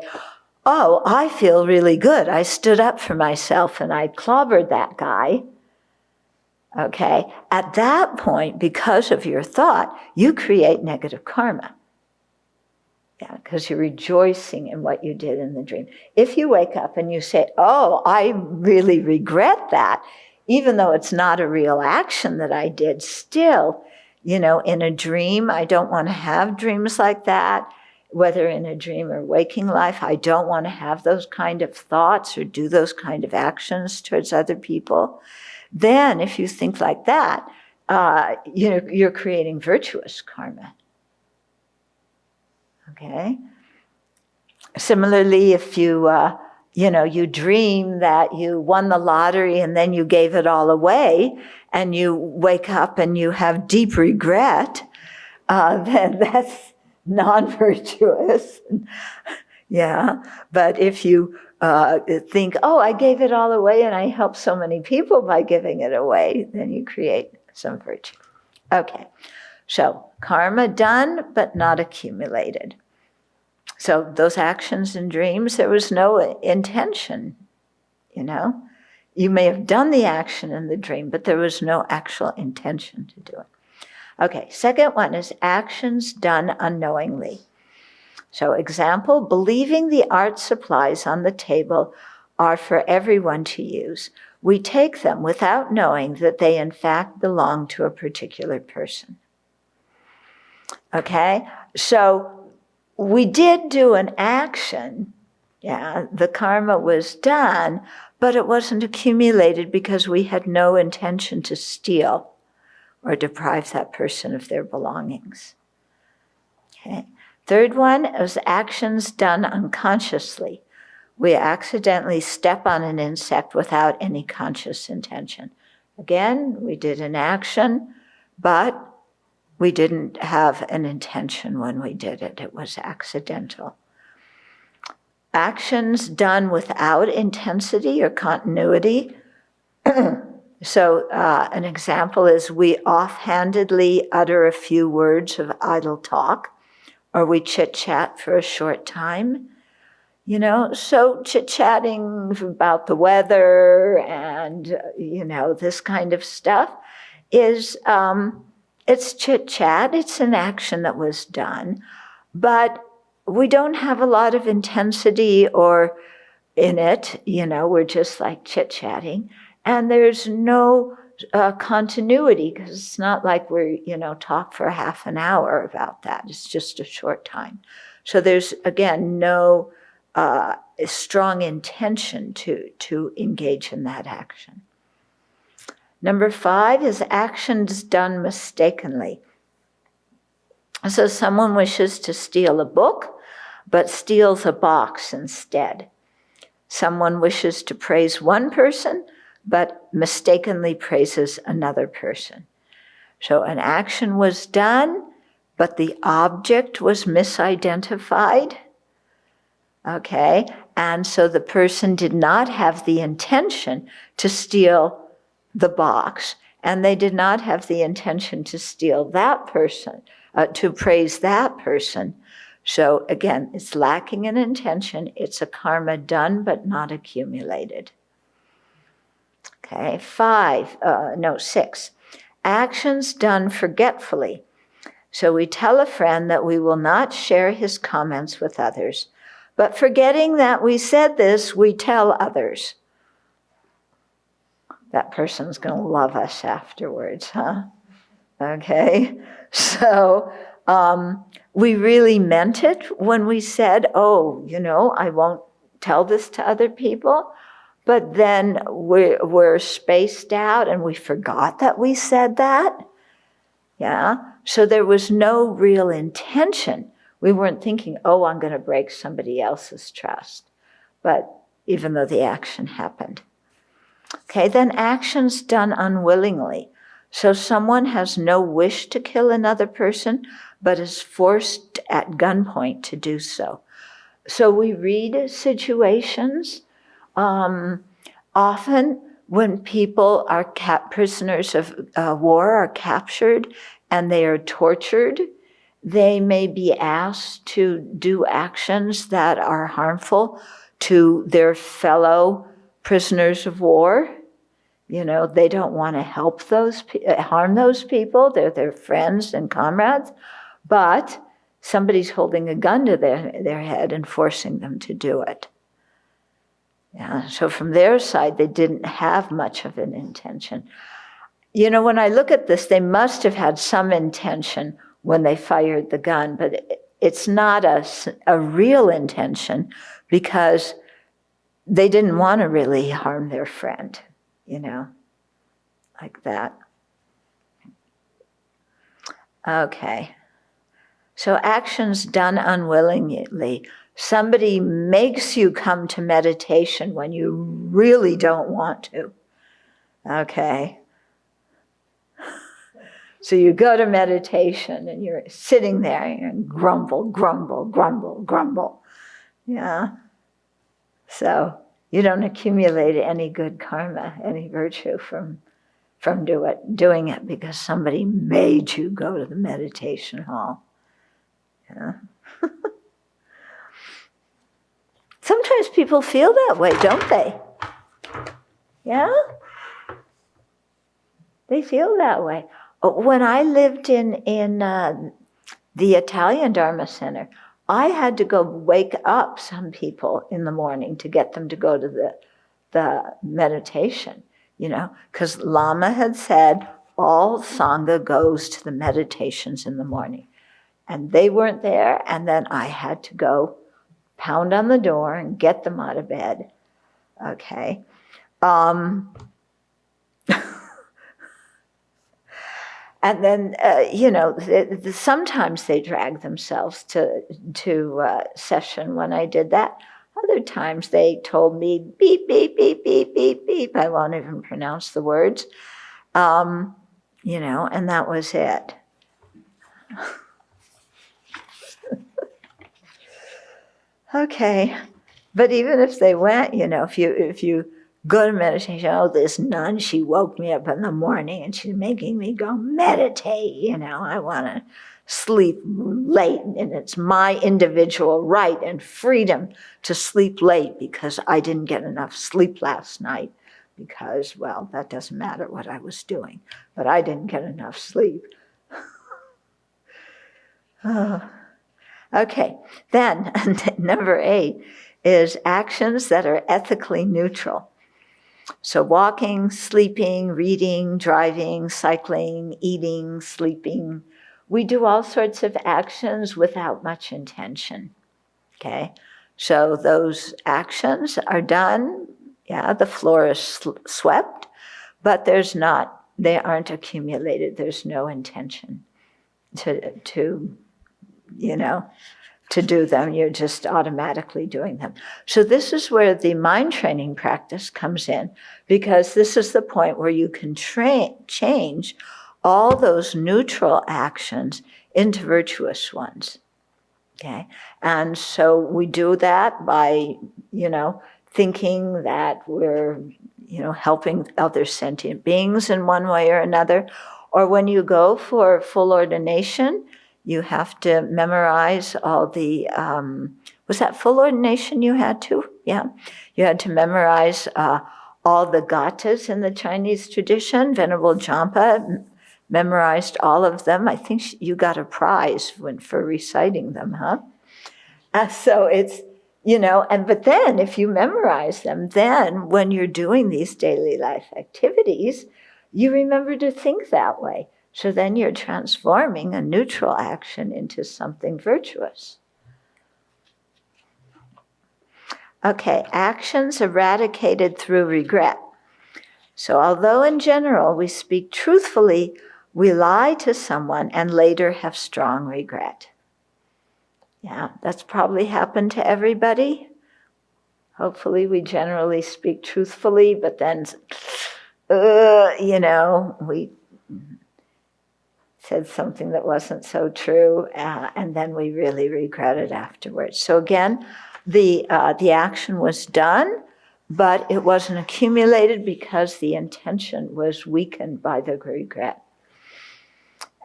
oh, I feel really good. I stood up for myself and I clobbered that guy. Okay, at that point, because of your thought, you create negative karma. Yeah, because you're rejoicing in what you did in the dream. If you wake up and you say, oh, I really regret that, even though it's not a real action that I did, still, in a dream, I don't want to have dreams like that. Whether in a dream or waking life, I don't want to have those kind of thoughts or do those kind of actions towards other people. Then, if you think like that, you're creating virtuous karma. Okay. Similarly, if you dream that you won the lottery and then you gave it all away, and you wake up and you have deep regret, then that's non-virtuous. Yeah. But if you think, oh, I gave it all away and I helped so many people by giving it away, then you create some virtue. Okay, so karma done but not accumulated. So those actions and dreams, there was no intention, You may have done the action in the dream, but there was no actual intention to do it. Okay, second one is actions done unknowingly. So example, believing the art supplies on the table are for everyone to use. We take them without knowing that they in fact belong to a particular person. Okay, so we did do an action, the karma was done, but it wasn't accumulated because we had no intention to steal or deprive that person of their belongings. Okay. Third one is actions done unconsciously. We accidentally step on an insect without any conscious intention. Again, we did an action, but we didn't have an intention when we did it. It was accidental. Actions done without intensity or continuity. So an example is we offhandedly utter a few words of idle talk, or we chit-chat for a short time. So chit-chatting about the weather and, this kind of stuff is, it's chit-chat, it's an action that was done, but we don't have a lot of intensity or in it, we're just like chit-chatting, and there's no continuity because it's not like we're, talk for half an hour about that. It's just a short time. So there's, again, no strong intention to engage in that action. Number 5 is actions done mistakenly. So someone wishes to steal a book, but steals a box instead. Someone wishes to praise one person, but mistakenly praises another person. So an action was done, but the object was misidentified. Okay, and so the person did not have the intention to steal the box, and they did not have the intention to steal that person, to praise that person. So again, it's lacking in intention. It's a karma done but not accumulated. Okay, 6. Actions done forgetfully. So we tell a friend that we will not share his comments with others, but forgetting that we said this, we tell others. That person's going to love us afterwards, huh? Okay, so We really meant it when we said, oh, I won't tell this to other people. But then we're spaced out and we forgot that we said that. Yeah. So there was no real intention. We weren't thinking, oh, I'm going to break somebody else's trust. But even though the action happened. Okay, then actions done unwillingly. So someone has no wish to kill another person, but is forced at gunpoint to do so. So we read situations. Often when people are prisoners of war are captured and they are tortured, they may be asked to do actions that are harmful to their fellow prisoners of war. They don't want to harm those people. They're their friends and comrades, but somebody's holding a gun to their head and forcing them to do it. Yeah, so from their side, they didn't have much of an intention. When I look at this, they must have had some intention when they fired the gun, but it's not a real intention because they didn't want to really harm their friend, like that. Okay. So actions done unwillingly. Somebody makes you come to meditation when you really don't want to. Okay. So you go to meditation and you're sitting there and grumble, grumble, grumble, grumble. Yeah. So you don't accumulate any good karma, any virtue from doing it because somebody made you go to the meditation hall. Yeah. Sometimes people feel that way, don't they? Yeah? They feel that way. When I lived in the Italian Dharma Center, I had to go wake up some people in the morning to get them to go to the meditation, because Lama had said all Sangha goes to the meditations in the morning. And they weren't there, and then I had to go pound on the door and get them out of bed. Okay. And then, sometimes they drag themselves to session when I did that. Other times they told me, beep, beep, beep, beep, beep, beep. I won't even pronounce the words. And that was it. Okay. But even if they went, if you go to meditation, oh, this nun, she woke me up in the morning and she's making me go meditate, I want to sleep late, and it's my individual right and freedom to sleep late because I didn't get enough sleep last night because, well, that doesn't matter what I was doing, but I didn't get enough sleep. Okay, then number 8 is actions that are ethically neutral. So walking, sleeping, reading, driving, cycling, eating, sleeping. We do all sorts of actions without much intention. Okay, so those actions are done. Yeah, the floor is swept, but they aren't accumulated. There's no intention to do them. You're just automatically doing them. So this is where the mind training practice comes in, because this is the point where you can change all those neutral actions into virtuous ones. Okay? And so we do that by, thinking that we're, helping other sentient beings in one way or another. Or when you go for full ordination, you have to memorize all the, was that full ordination you had to? Yeah. You had to memorize all the gathas in the Chinese tradition. Venerable Jampa memorized all of them. I think you got a prize for reciting them, huh? So it's, but then if you memorize them, then when you're doing these daily life activities, you remember to think that way. So then you're transforming a neutral action into something virtuous. Okay, actions eradicated through regret. So although in general we speak truthfully, we lie to someone and later have strong regret. Yeah, that's probably happened to everybody. Hopefully we generally speak truthfully, but then, we said something that wasn't so true, and then we really regret it afterwards. So again, the action was done, but it wasn't accumulated because the intention was weakened by the regret.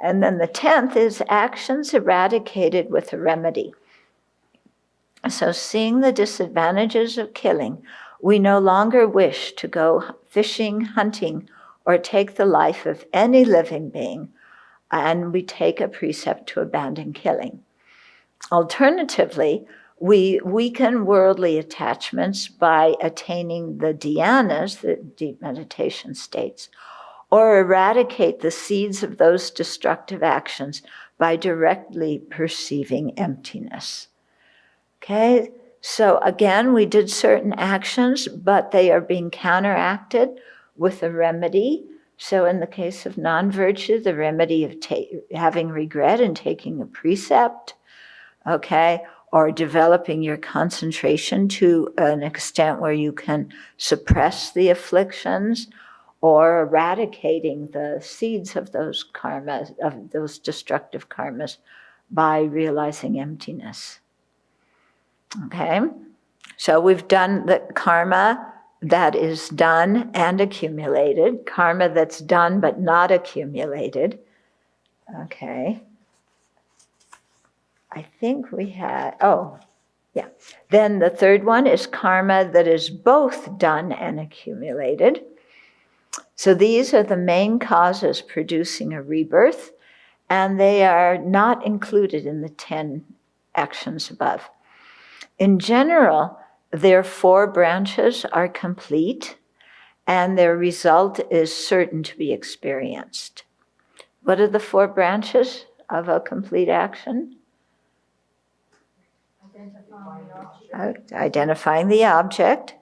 And then the 10th is actions eradicated with a remedy. So seeing the disadvantages of killing, we no longer wish to go fishing, hunting, or take the life of any living being, and we take a precept to abandon killing. Alternatively, we weaken worldly attachments by attaining the dhyanas, the deep meditation states, or eradicate the seeds of those destructive actions by directly perceiving emptiness. Okay, so again, we did certain actions, but they are being counteracted with a remedy. So in the case of non-virtue, the remedy of having regret and taking a precept, okay, or developing your concentration to an extent where you can suppress the afflictions, or eradicating the seeds of those karmas, of those destructive karmas, by realizing emptiness. Okay, so we've done the karma that is done and accumulated, karma that's done but not accumulated. Okay, I think we had, then the third one is karma that is both done and accumulated. So these are the main causes producing a rebirth, and they are not included in the 10 actions above. In general, their 4 branches are complete, and their result is certain to be experienced. What are the 4 branches of a complete action? Identifying the object,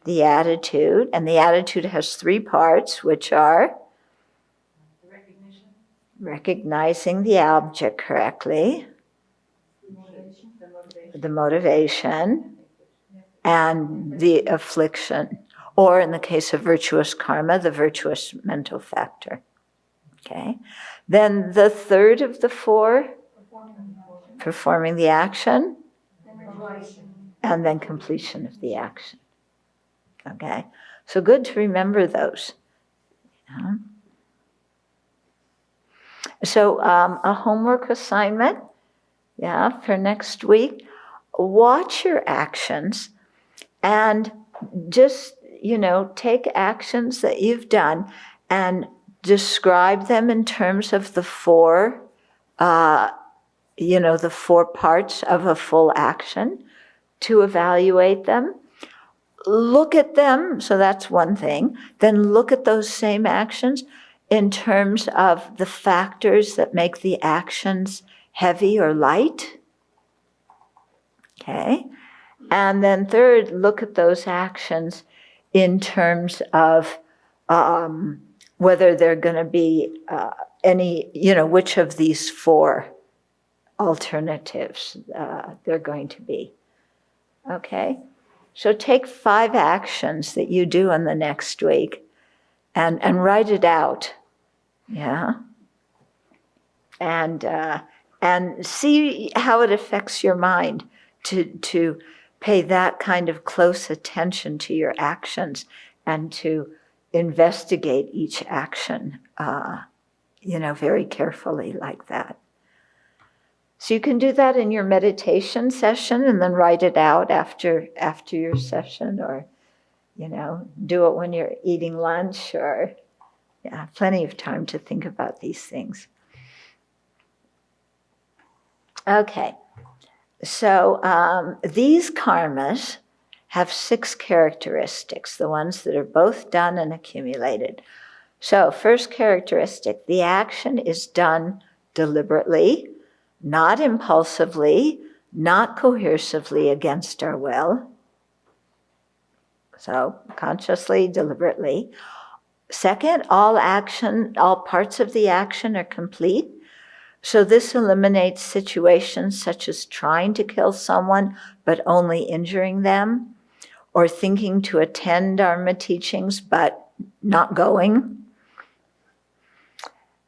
the attitude, and the attitude has 3 parts, which are recognizing the object correctly, the motivation, and the affliction, or in the case of virtuous karma, the virtuous mental factor. Okay. Then the third of the 4, performing the action, and then completion of the action. Okay. So good to remember those. Yeah. So a homework assignment, for next week. Watch your actions and just, take actions that you've done and describe them in terms of the 4, the 4 parts of a full action to evaluate them. Look at them, so that's one thing. Then look at those same actions in terms of the factors that make the actions heavy or light. Okay. And then third, look at those actions in terms of whether they're going to be which of these 4 alternatives they're going to be. Okay. So take 5 actions that you do in the next week and write it out. Yeah. And see how it affects your mind to pay that kind of close attention to your actions and to investigate each action, very carefully like that. So you can do that in your meditation session and then write it out after your session, or, do it when you're eating lunch, or, plenty of time to think about these things. Okay, so these karmas have 6 characteristics, the ones that are both done and accumulated. So, first characteristic, the action is done deliberately, not impulsively, not coercively against our will. So, consciously, deliberately. Second, all parts of the action are complete. So this eliminates situations such as trying to kill someone but only injuring them, or thinking to attend Dharma teachings but not going.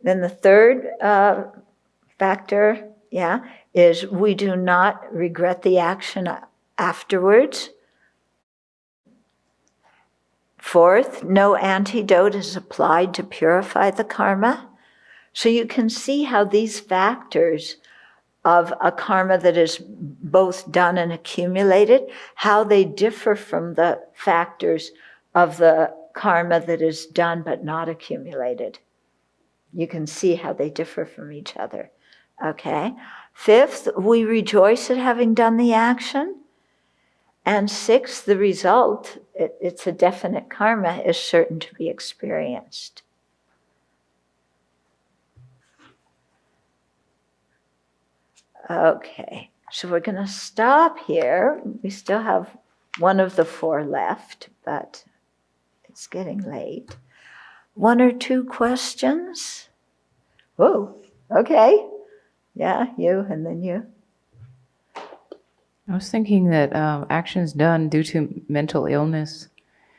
Then the third factor, is we do not regret the action afterwards. Fourth, no antidote is applied to purify the karma. So you can see how these factors of a karma that is both done and accumulated, how they differ from the factors of the karma that is done but not accumulated. You can see how they differ from each other. Okay. Fifth, we rejoice at having done the action. And sixth, the result, it's a definite karma, is certain to be experienced. Okay, so we're going to stop here. We still have one of the four left, but it's getting late. One or two questions? Whoa, okay. Yeah, you, and then you. I was thinking that actions done due to mental illness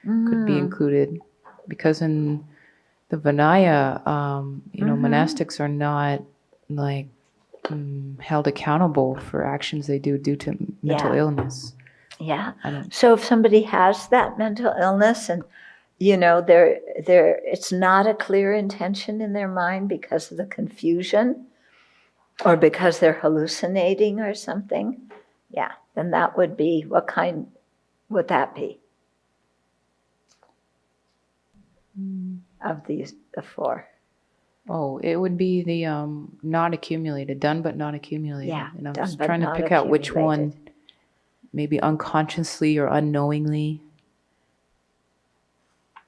could be included, because in the Vinaya, monastics are not like held accountable for actions they do due to mental illness. Yeah. So if somebody has that mental illness and it's not a clear intention in their mind because of the confusion or because they're hallucinating or something, then that would be, what kind would that be? Of the four. Oh, it would be the not accumulated, done but not accumulated. Yeah, and I was trying to pick out which one, maybe unconsciously or unknowingly.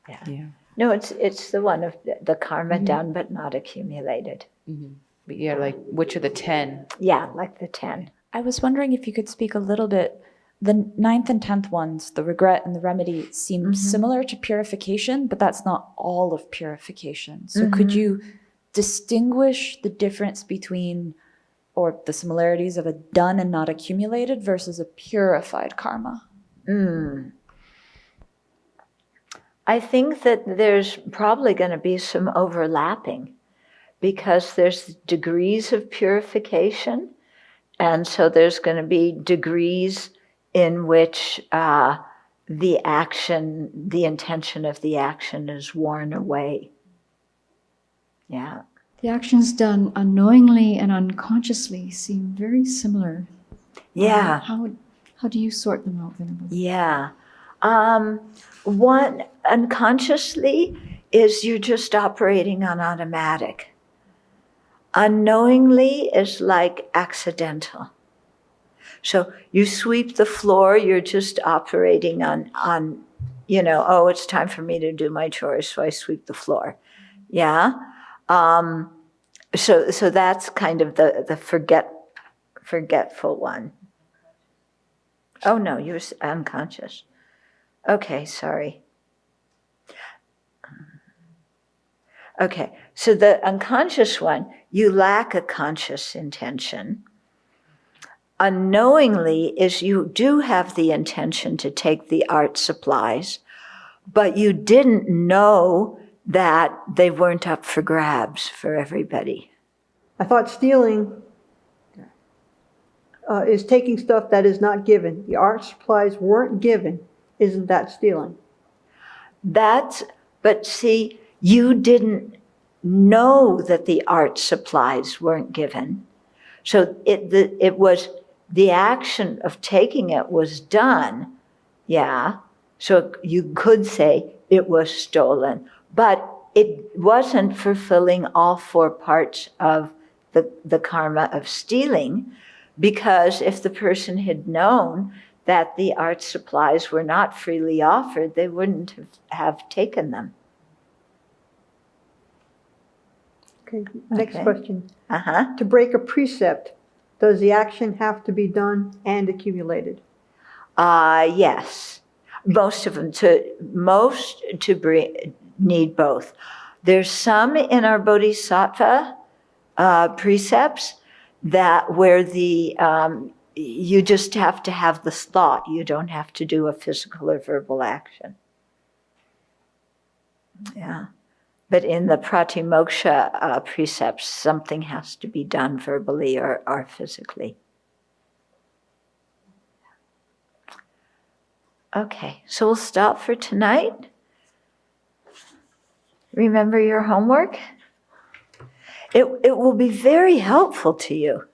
Yeah. No, it's the one of the karma done but not accumulated. Mm-hmm. But like which of the 10? Yeah, like the 10. I was wondering if you could speak a little bit. The 9th and 10th ones, the regret and the remedy, seem similar to purification, but that's not all of purification. So could you distinguish the difference between, or the similarities of, a done and not accumulated versus a purified karma? I think that there's probably going to be some overlapping because there's degrees of purification. And so there's going to be degrees in which the intention of the action is worn away. Yeah. The actions done unknowingly and unconsciously seem very similar. Yeah. How do you sort them out, Venerable? Yeah. One, unconsciously, is you're just operating on automatic. Unknowingly is like accidental. So you sweep the floor, you're just operating on it's time for me to do my chores, so I sweep the floor. Yeah. So that's kind of the forgetful one. Oh no, you're unconscious. Okay, sorry. Okay, so the unconscious one, you lack a conscious intention. Unknowingly is you do have the intention to take the art supplies, but you didn't know that they weren't up for grabs for everybody. I thought stealing is taking stuff that is not given. The art supplies weren't given. Isn't that stealing? But see, you didn't know that the art supplies weren't given. So it was, the action of taking it was done, so you could say it was stolen, but it wasn't fulfilling all four parts of the karma of stealing, because if the person had known that the art supplies were not freely offered, they wouldn't have taken them. Okay, next Okay. question. Uh-huh. To break a precept, does the action have to be done and accumulated? Yes. Most of them need both. There's some in our Bodhisattva precepts where you just have to have this thought. You don't have to do a physical or verbal action. Yeah. But in the Pratimoksha precepts, something has to be done verbally or physically. Okay, so we'll stop for tonight. Remember your homework? It will be very helpful to you,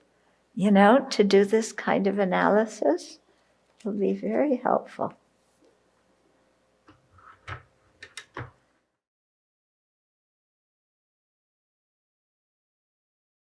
to do this kind of analysis. It will be very helpful.